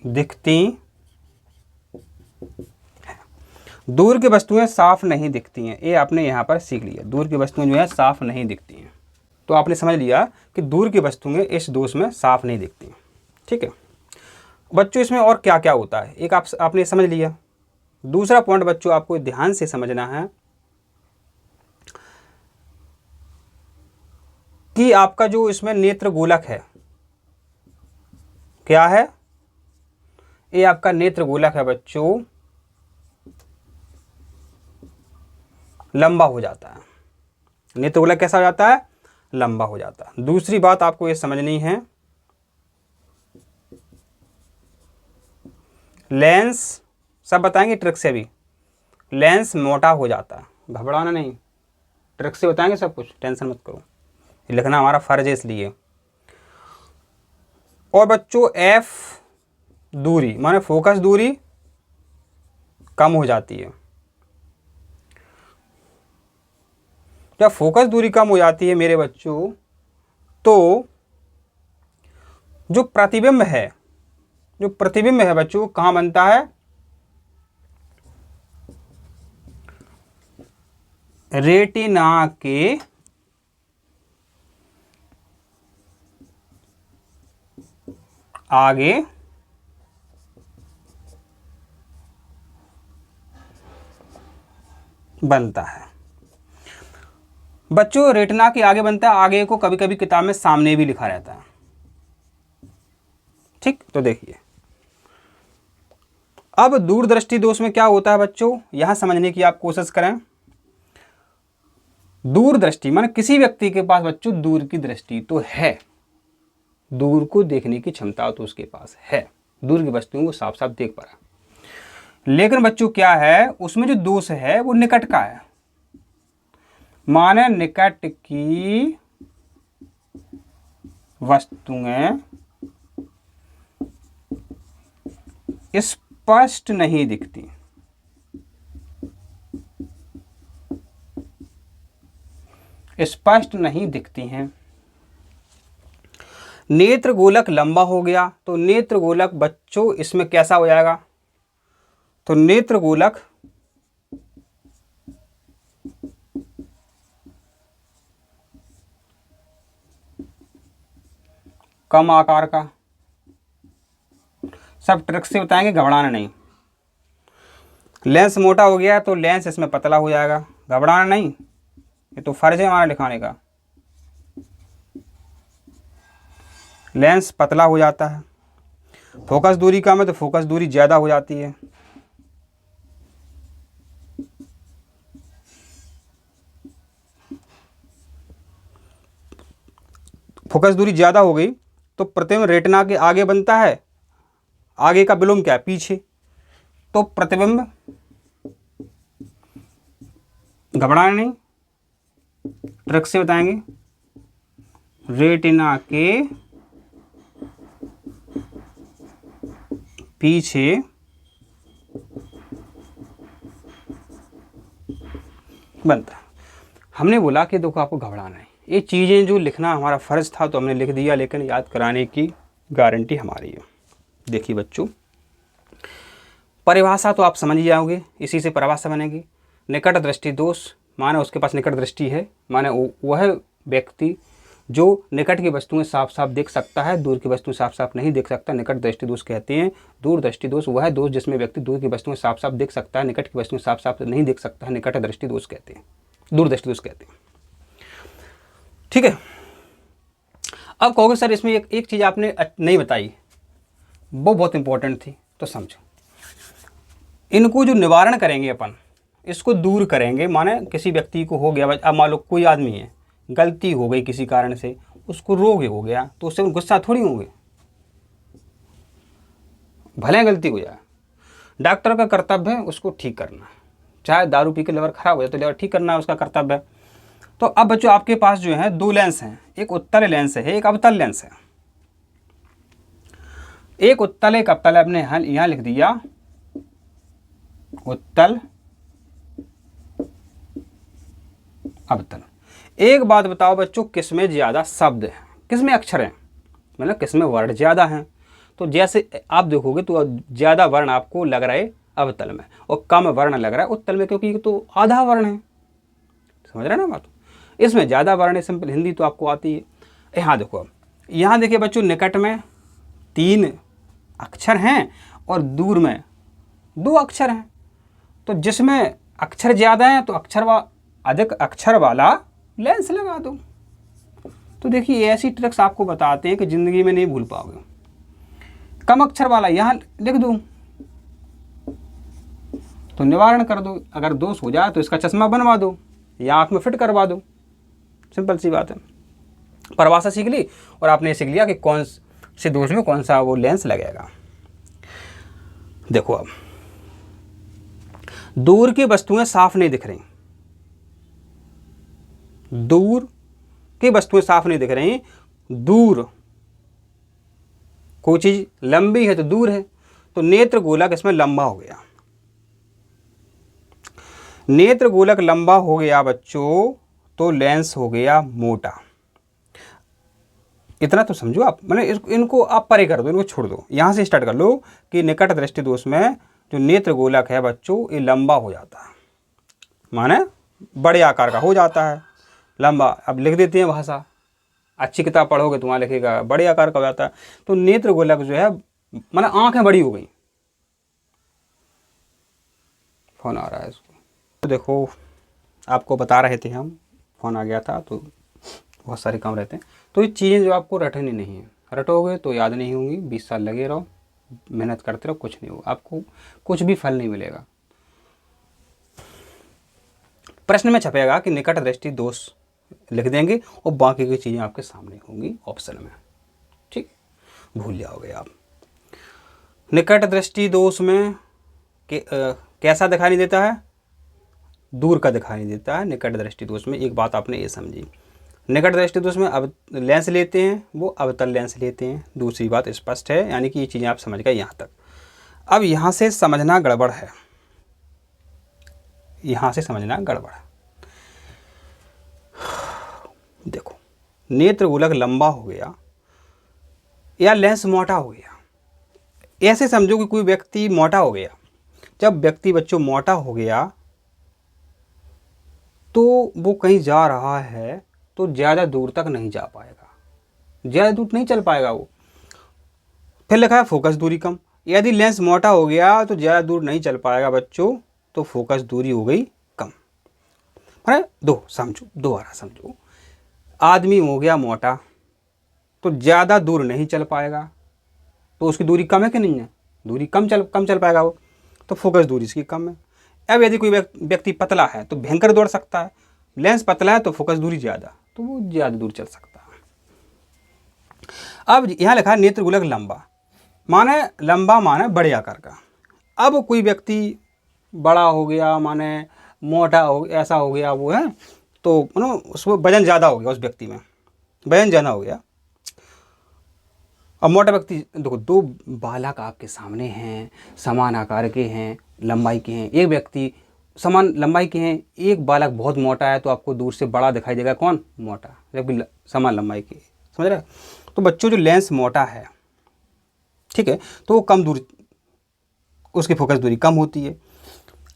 दिखती, दूर की वस्तुएं साफ नहीं दिखती हैं, ये आपने यहाँ पर सीख लिया। दूर की वस्तुएं जो है साफ नहीं दिखती हैं, तो आपने समझ लिया कि दूर की वस्तुएं इस दोष में साफ नहीं दिखती हैं। ठीक है बच्चों, इसमें और क्या क्या होता है एक आपने समझ लिया। दूसरा पॉइंट बच्चों आपको ध्यान से समझना है कि आपका जो इसमें नेत्र गोलक है, क्या है? ये आपका नेत्र गोलक है बच्चों, लंबा हो जाता है। नेत्र गोलक कैसा हो जाता है? लंबा हो जाता है। दूसरी बात आपको ये समझनी है, लेंस सब बताएंगे ट्रिक से, अभी लेंस मोटा हो जाता है, घबराना नहीं, ट्रिक से बताएंगे सब कुछ, टेंशन मत करो। लिखना हमारा फर्ज है इसलिए। और बच्चों एफ दूरी माने फोकस दूरी कम हो जाती है। जब फोकस दूरी कम हो जाती है मेरे बच्चों, तो जो प्रतिबिंब है बच्चों कहाँ बनता है? रेटिना के आगे बनता है। बच्चों रेटिना के आगे बनता है, आगे को कभी कभी किताब में सामने भी लिखा रहता है। ठीक, तो देखिए अब दूरदृष्टि दोष में क्या होता है बच्चों, यहां समझने की आप कोशिश करें। दूरदृष्टि माने किसी व्यक्ति के पास बच्चों दूर की दृष्टि तो है, दूर को देखने की क्षमता तो उसके पास है, दूर की वस्तुओं को साफ साफ देख पा रहा, लेकिन बच्चों क्या है उसमें जो दोष है वो निकट का है। माने निकट की वस्तुएं स्पष्ट नहीं दिखती, स्पष्ट नहीं दिखती हैं। नेत्र गोलक लंबा हो गया, तो नेत्र गोलक बच्चों इसमें कैसा हो जाएगा? तो नेत्र गोलक कम आकार का, सब ट्रिक से बताएंगे, घबराना नहीं। लेंस मोटा हो गया तो लेंस इसमें पतला हो जाएगा, घबराना नहीं, ये तो फर्ज है हमारा दिखाने का। लेंस पतला हो जाता है, फोकस दूरी कम है तो फोकस दूरी ज़्यादा हो जाती है। फोकस दूरी ज़्यादा हो गई तो प्रतिबिंब रेटिना के आगे बनता है, आगे का विलोम क्या है? पीछे, तो प्रतिबिंब, घबराना नहीं, ट्रिक से बताएंगे, रेटिना के पीछे बनता है। हमने बोला कि देखो आपको घबराना है, ये चीज़ें जो लिखना हमारा फ़र्ज़ था तो हमने लिख दिया, लेकिन याद कराने की गारंटी हमारी है। देखिए बच्चों, परिभाषा तो आप समझ ही जाओगे, इसी से परिभाषा बनेगी। निकट दृष्टि दोष माने उसके पास निकट दृष्टि है, माने वह व्यक्ति जो निकट की वस्तुएं साफ साफ देख सकता है, दूर की वस्तुएं साफ साफ नहीं देख सकता, निकट दृष्टि दोष कहते हैं। दूर दृष्टि दोष वह दोष जिसमें व्यक्ति दूर की वस्तुएं साफ साफ देख सकता है, निकट की वस्तुएं साफ साफ नहीं देख सकता है, निकट दृष्टि दोष कहते हैं, दूर दृष्टि दोष कहते हैं। ठीक है, अब कहोगे सर इसमें एक चीज़ आपने नहीं बताई, वो बहुत इंपॉर्टेंट थी, तो समझो। इनको जो निवारण करेंगे अपन, इसको दूर करेंगे, माने किसी व्यक्ति को हो गया, अब मान लो कोई आदमी है, गलती हो गई किसी कारण से, उसको रोग हो गया, तो उससे गुस्सा थोड़ी होंगे, भले गलती हो जाए, डॉक्टर का कर्तव्य है उसको ठीक करना, चाहे दारू पी के लिवर खराब हो जाए तो लिवर ठीक करना है उसका कर्तव्य है। तो अब बच्चों आपके पास जो है दो लेंस हैं, एक उत्तल लेंस है, एक अवतल लेंस है। एक उत्तल एक अवतल, आपने यहाँ लिख दिया उत्तल अवतल। एक बात बताओ बच्चों, किसमें ज़्यादा शब्द है, किसमें अक्षर हैं, मतलब किसमें वर्ण ज़्यादा हैं? तो जैसे आप देखोगे तो ज़्यादा वर्ण आपको लग रहा है अवतल में, और कम वर्ण लग रहा है उत्तल में, क्योंकि तो आधा वर्ण है। समझ रहे ना बात? इसमें ज़्यादा वर्ण है, सिंपल हिंदी तो आपको आती है। यहाँ देखो, यहाँ देखिए बच्चों, निकट में 3 अक्षर हैं और दूर में 2 अक्षर हैं। तो जिसमें अक्षर ज़्यादा हैं तो अधिक अक्षर वाला लेंस लगा दो। तो देखिए ऐसी ट्रिक्स आपको बताते हैं कि ज़िंदगी में नहीं भूल पाओगे। कम अक्षर वाला यहाँ लिख दूँ तो निवारण कर दो, अगर दोष हो जाए तो इसका चश्मा बनवा दो या आँख में फिट करवा दो, सिंपल सी बात है। परिभाषा सीख ली और आपने सीख लिया कि कौन से दोष में कौन सा वो लेंस लगेगा। देखो अब दूर की वस्तुएं साफ नहीं दिख रही, दूर कि वस्तुएं साफ नहीं दिख रही, दूर, कोई चीज लंबी है तो दूर है, तो नेत्र गोलक इसमें लंबा हो गया। नेत्र गोलक लंबा हो गया बच्चों, तो लेंस हो गया मोटा। इतना तो समझो आप, मतलब इनको आप परे कर दो, इनको छोड़ दो, यहां से स्टार्ट कर लो कि निकट दृष्टि दोष में जो नेत्र गोलक है बच्चों ये लंबा हो जाता है, माने बड़े आकार का हो जाता है, लंबा। अब लिख देते हैं भाषा, अच्छी किताब पढ़ोगे तो वहाँ लिखेगा बड़े आकार का हो जाता है। तो नेत्र गोलक जो है मतलब आंखें बड़ी हो गई। फोन आ रहा है इसको, तो देखो आपको बता रहे थे हम, फोन आ गया था, तो बहुत सारे काम रहते हैं। तो ये चीज़ें जो आपको रटनी नहीं है, रटोगे तो याद नहीं होंगी, 20 साल लगे रहो, मेहनत करते रहो, कुछ नहीं होगा, आपको कुछ भी फल नहीं मिलेगा। प्रश्न में छपेगा कि निकट दृष्टि दोष लिख देंगे और बाकी की चीज़ें आपके सामने होंगी ऑप्शन में, ठीक, भूल जाओगे आप। निकट दृष्टि दोष में कैसा दिखाई नहीं देता है, दूर का दिखाई नहीं देता है निकट दृष्टि दोष में। एक बात आपने ये समझी, निकट दृष्टि दोष में अब लेंस लेते हैं, वो अवतल लेंस लेते हैं। दूसरी बात स्पष्ट है, यानी कि ये चीज़ें आप समझ गए यहाँ तक। अब यहाँ से समझना गड़बड़ है, यहाँ से समझना गड़बड़ है। देखो नेत्र गोलक लंबा हो गया या लेंस मोटा हो गया, ऐसे समझो कि कोई व्यक्ति मोटा हो गया। जब व्यक्ति बच्चों मोटा हो गया तो वो कहीं जा रहा है तो ज़्यादा दूर तक नहीं जा पाएगा, ज़्यादा दूर नहीं चल पाएगा वो। फिर लिखा है फोकस दूरी कम। यदि लेंस मोटा हो गया तो ज़्यादा दूर नहीं चल पाएगा बच्चों, तो फोकस दूरी हो गई कम। अरे समझो, दोबारा समझो, आदमी हो गया मोटा तो ज़्यादा दूर नहीं चल पाएगा, तो उसकी दूरी कम है कि नहीं है, दूरी कम चल पाएगा वो, तो फोकस दूरी इसकी कम है। अब यदि कोई व्यक्ति पतला है तो भयंकर दौड़ सकता है, लेंस पतला है तो फोकस दूरी ज़्यादा, तो वो ज़्यादा दूर चल सकता है। अब यहाँ लिखा है नेत्र गोलक लंबा, माने लंबा माने बड़े आकार का। अब कोई व्यक्ति बड़ा हो गया, माने मोटा हो, ऐसा हो गया वो है, तो उसमें वजन ज़्यादा हो गया, उस व्यक्ति में वजन ज़्यादा हो गया। अब मोटा व्यक्ति, देखो दो बालक आपके सामने हैं, समान आकार के हैं, लंबाई के हैं। एक व्यक्ति समान लंबाई के हैं, एक बालक बहुत मोटा है तो आपको दूर से बड़ा दिखाई देगा, कौन मोटा, जबकि समान लंबाई के, समझ रहे। तो बच्चों जो लेंस मोटा है, ठीक है, तो वो कम दूर, उसकी फोकस दूरी कम होती है।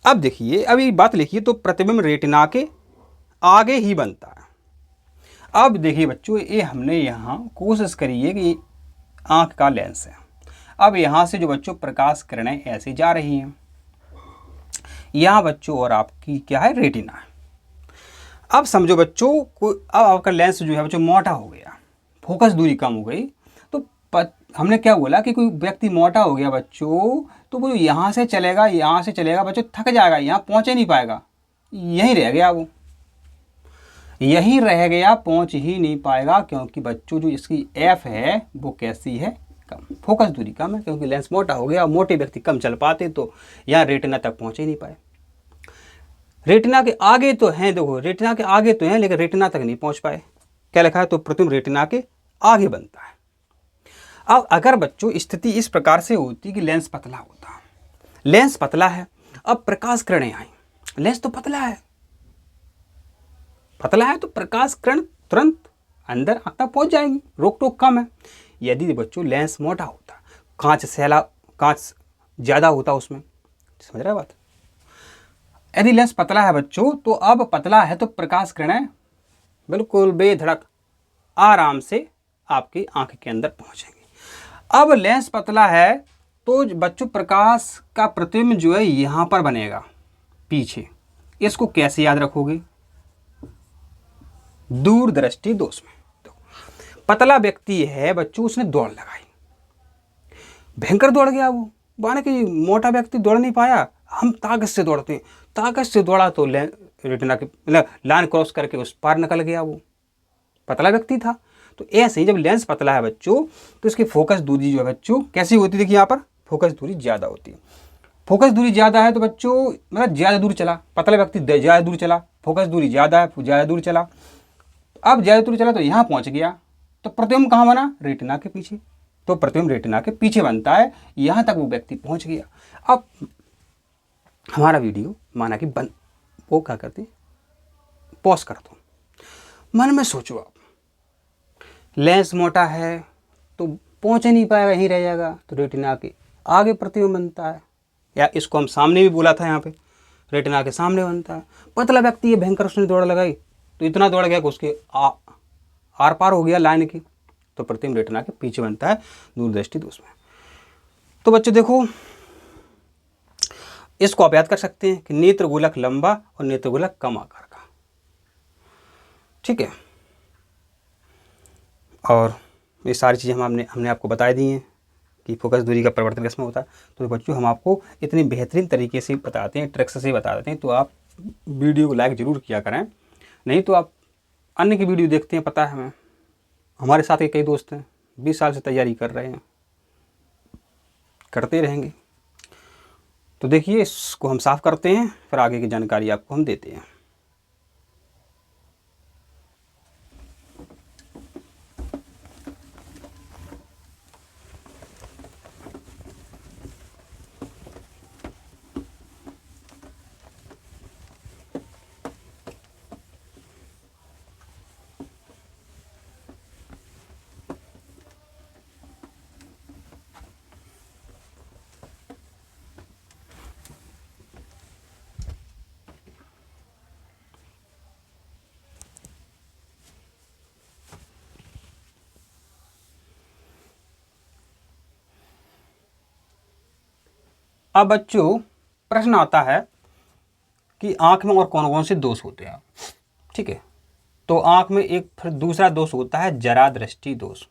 अब देखिए, अब ये बात लिखिए, तो प्रतिबिंब रेटिना के आगे ही बनता है। अब देखिए बच्चों, ये हमने यहाँ कोशिश करी है कि आँख का लेंस है। अब यहाँ से जो बच्चों प्रकाश किरणें ऐसे जा रही हैं, यहाँ बच्चों और आपकी क्या है, रेटिना है। अब समझो बच्चों को, अब आपका लेंस जो है बच्चों मोटा हो गया, फोकस दूरी कम हो गई, तो हमने क्या बोला कि कोई व्यक्ति मोटा हो गया बच्चों, तो वो यहाँ से चलेगा बच्चों, थक जाएगा, यहाँ पहुँच ही नहीं पाएगा, यहीं रह गया, वो यहीं रह गया, पहुँच ही नहीं पाएगा, क्योंकि बच्चों जो इसकी एफ है वो कैसी है, कम, फोकस दूरी कम है, क्योंकि लेंस मोटा हो गया। मोटे व्यक्ति कम चल पाते तो यहाँ रेटिना तक पहुँच ही नहीं पाए। रेटिना के आगे तो हैं, देखो रेटिना के आगे तो हैं, लेकिन रेटिना तक नहीं पहुँच पाए। क्या लिखा है, तो प्रतिबिंब रेटिना के आगे बनता है। अब अगर बच्चों स्थिति इस प्रकार से होती कि लेंस पतला होता, लेंस पतला है, अब प्रकाश किरणें आई, लेंस तो पतला है तो प्रकाश किरण तुरंत अंदर आँख तक पहुँच जाएंगी, रोक टोक कम है। यदि बच्चों लेंस मोटा होता, कांच ज़्यादा होता उसमें, समझ रहे बात। यदि लेंस पतला है बच्चों, तो अब पतला है तो प्रकाश किरणें बिल्कुल बेधड़क आराम से आपकी आँख के अंदर पहुँचेंगी। अब लेंस पतला है तो बच्चों प्रकाश का प्रतिबिंब जो है यहाँ पर बनेगा पीछे। इसको कैसे याद रखोगे, दूरदृष्टि दोष में। तो पतला व्यक्ति है बच्चों, उसने दौड़ लगाई, भयंकर दौड़ गया वो, माने कि मोटा व्यक्ति दौड़ नहीं पाया, हम ताकत से दौड़ते हैं, ताकत से दौड़ा तो रेटिना के लाइन क्रॉस करके उस पार निकल गया, वो पतला व्यक्ति था। तो ऐसे ही जब लेंस पतला है बच्चों, तो इसकी फोकस दूरी जो है बच्चों कैसी होती है, देखिए यहाँ पर फोकस दूरी ज़्यादा होती है। फोकस दूरी ज़्यादा है तो बच्चों मतलब ज़्यादा दूर चला, पतला व्यक्ति ज़्यादा दूर चला, फोकस दूरी ज़्यादा है, ज़्यादा दूर चला। अब ज़्यादा दूर चला तो यहाँ पहुँच गया, तो प्रतिबिंब कहाँ बना? रेटिना के पीछे। तो प्रतिबिंब रेटिना के पीछे बनता है, यहाँ तक वो व्यक्ति पहुँच गया। अब हमारा वीडियो माना कि बंद, वो क्या करते, पॉज कर दो। मन में सोचो आप, लेंस मोटा है तो पहुँच नहीं पाएगा, यहीं रह जाएगा, तो रेटिना के आगे प्रतिबिंब बनता है, या इसको हम सामने भी बोला था, यहाँ पे रेटिना के सामने बनता है। पतला व्यक्ति ये भयंकर, उसने दौड़ लगाई तो इतना दौड़ गया कि उसके आर पार हो गया लाइन की, तो प्रतिबिंब रेटिना के पीछे बनता है दूरदृष्टि दोष में। तो बच्चों देखो, इसको आप याद कर सकते हैं कि नेत्रगोलक लंबा और नेत्रगोलक कम आकार का, ठीक है। और ये सारी चीज़ें हमने आपको बता दी हैं कि फोकस दूरी का परिवर्तन किसमें होता है। तो बच्चों हम आपको इतनी बेहतरीन तरीके से बताते हैं, ट्रिक्स से बता देते हैं, तो आप वीडियो को लाइक ज़रूर किया करें। नहीं तो आप अन्य की वीडियो देखते हैं, पता है हमें, हमारे साथ के कई दोस्त हैं 20 साल से तैयारी कर रहे हैं, करते रहेंगे। तो देखिए, इसको हम साफ़ करते हैं, फिर आगे की जानकारी आपको हम देते हैं। अब बच्चों प्रश्न आता है कि आँख में और कौन कौन से दोष होते हैं, ठीक है। तो आँख में एक फिर दूसरा दोष होता है जरा दृष्टि दोष।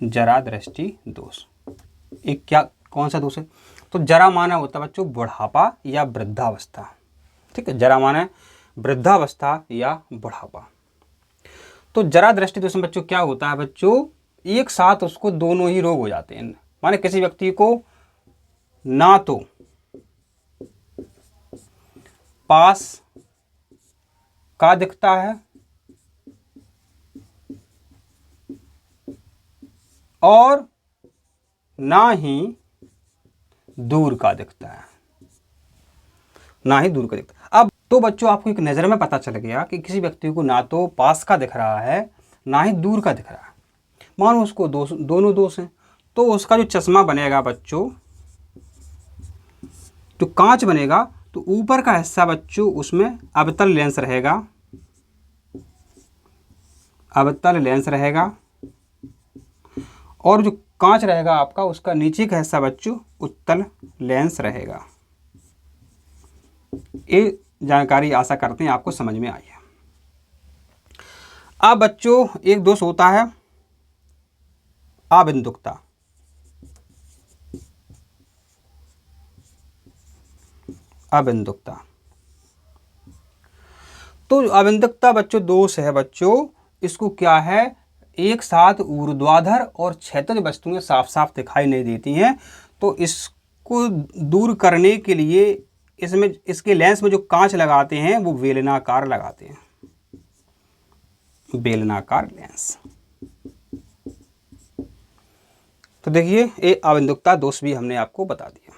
जरा दृष्टि दोष एक क्या, कौन सा दोष है? तो जरा माना होता है बच्चों बुढ़ापा या वृद्धावस्था, ठीक है। जरा माना वृद्धावस्था या बुढ़ापा। तो जरा दृष्टि दोष में बच्चों क्या होता है? बच्चों एक साथ उसको दोनों ही रोग हो जाते हैं। माने किसी व्यक्ति को ना तो पास का दिखता है और ना ही दूर का दिखता है, ना ही दूर का दिखता है। अब तो बच्चों आपको एक नज़र में पता चल गया कि किसी व्यक्ति को ना तो पास का दिख रहा है ना ही दूर का दिख रहा है, मानो उसको दोनों दोष हैं। तो उसका जो चश्मा बनेगा बच्चों, जो कांच बनेगा, तो ऊपर का हिस्सा बच्चों उसमें अवतल लेंस रहेगा, अवतल लेंस रहेगा, और जो कांच रहेगा आपका, उसका नीचे का हिस्सा बच्चों उत्तल लेंस रहेगा। ये जानकारी आशा करते हैं आपको समझ में आई है। अब बच्चों एक दोष होता है अबिंदुकता। अबिंदुकता, तो अबिंदुकता बच्चों दोष है बच्चों, इसको क्या है, एक साथ ऊर्ध्वाधर और क्षैतिज वस्तुएं साफ साफ दिखाई नहीं देती हैं। तो इसको दूर करने के लिए इसमें, इसके लेंस में जो कांच लगाते हैं वो बेलनाकार लगाते हैं, बेलनाकार लेंस। तो देखिए, ये अबिंदुकता दोष भी हमने आपको बता दिया।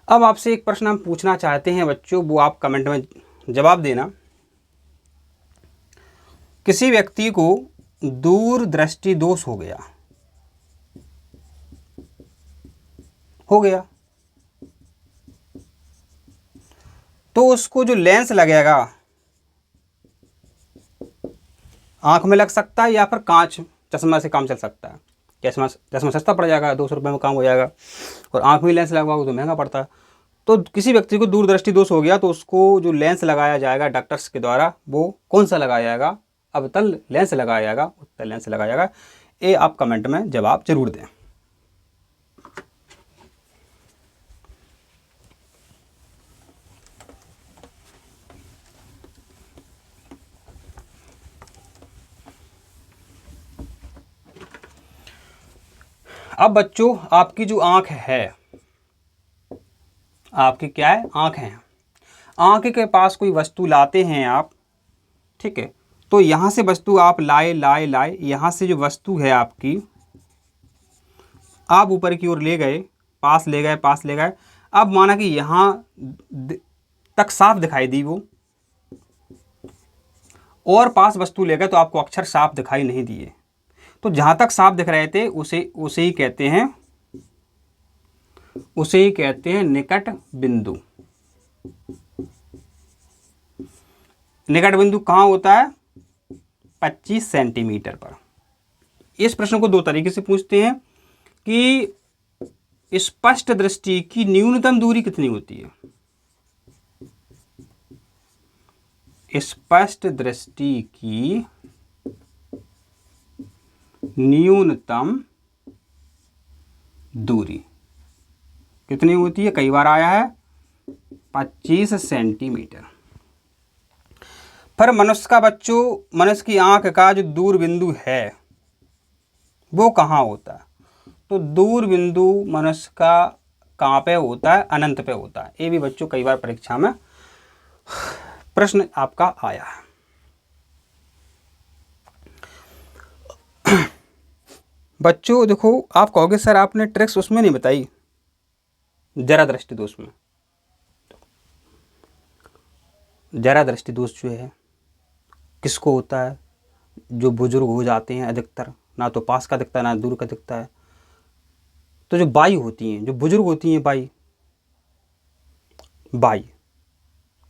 अब आपसे एक प्रश्न हम पूछना चाहते हैं बच्चों, वो आप कमेंट में जवाब देना। किसी व्यक्ति को दूर दृष्टि दोष हो गया, तो उसको जो लेंस लगेगा आंख में लग सकता है या फिर कांच चश्मा से काम चल सकता है। चश्मा सस्ता पड़ जाएगा, 200 रुपये में काम हो जाएगा, और आंख में लेंस लगवाओगे तो महंगा पड़ता है। तो किसी व्यक्ति को दूरदृष्टि दोष हो गया, तो उसको जो लेंस लगाया जाएगा डॉक्टर्स के द्वारा, वो कौन सा लगाया जाएगा? अवतल लेंस लगाया जाएगा, उत्तल लेंस लगाया जाएगा। ये आप कमेंट में जवाब जरूर दें। अब बच्चों आपकी जो आंख है, आपकी क्या है? आंख है। आंख के पास कोई वस्तु लाते हैं आप, ठीक है, तो यहाँ से वस्तु आप लाए लाए लाए, यहाँ से जो वस्तु है आपकी आप ऊपर की ओर ले गए, पास ले गए, पास ले गए। अब माना कि यहाँ तक साफ दिखाई दी वो, और पास वस्तु ले गए तो आपको अक्षर साफ दिखाई नहीं दिए। तो जहाँ तक साफ दिख रहे थे उसे ही कहते हैं निकट बिंदु। निकट बिंदु कहाँ होता है? 25 सेंटीमीटर पर। इस प्रश्न को दो तरीके से पूछते हैं कि स्पष्ट दृष्टि की न्यूनतम दूरी कितनी होती है। स्पष्ट दृष्टि की न्यूनतम दूरी कितनी होती है? कई बार आया है 25 सेंटीमीटर। पर मनुष्य की आंख का जो दूर बिंदु है वो कहाँ होता है? तो दूर बिंदु मनुष्य का कहाँ पे होता है? अनंत पे होता है। ये भी बच्चों कई बार परीक्षा में प्रश्न आपका आया है। बच्चों देखो, आप कहोगे सर आपने ट्रिक्स उसमें नहीं बताई, जरा दृष्टि दोष में। जरा दृष्टि दोष जो है किसको होता है? जो बुजुर्ग हो जाते हैं अधिकतर, ना तो पास का दिखता है ना दूर का दिखता है। तो जो बाई होती हैं, जो बुजुर्ग होती हैं, बाई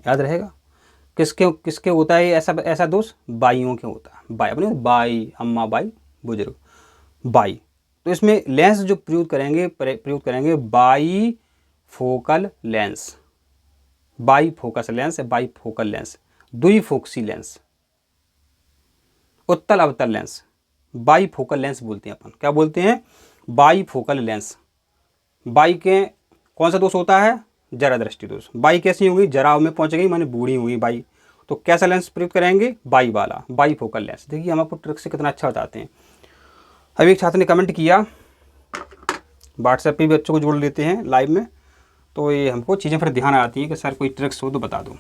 याद रहेगा। किसके होता है ऐसा दोष? बाइयों के होता है। बाई अपने बाई, अम्मा बाई, बुजुर्ग बाई। तो इसमें लेंस जो प्रयोग करेंगे bifocal lens, bi focus lens, bifocal lens, द्विफोक्सी लेंस, उत्तल अवतल लेंस, बाई फोकल लेंस बोलते हैं अपन। क्या बोलते हैं? By focal lens. बाई के कौन सा दोष होता है? जरा दृष्टि दोष। बाई कैसी होगी? जरा में पहुंच गई माने बूढ़ी हुई बाई। तो कैसा लेंस प्रयुक्त करेंगे? बाई वाला, बाई फोकल लेंस। देखिए हम आपको ट्रिक से कितना अच्छा बताते हैं। अभी एक छात्र ने कमेंट किया, व्हाट्सएप पे भी बच्चों को जोड़ लेते हैं लाइव में, तो ये हमको चीज़ें फिर ध्यान आती हैं कि सर कोई ट्रिक्स हो तो बता दो।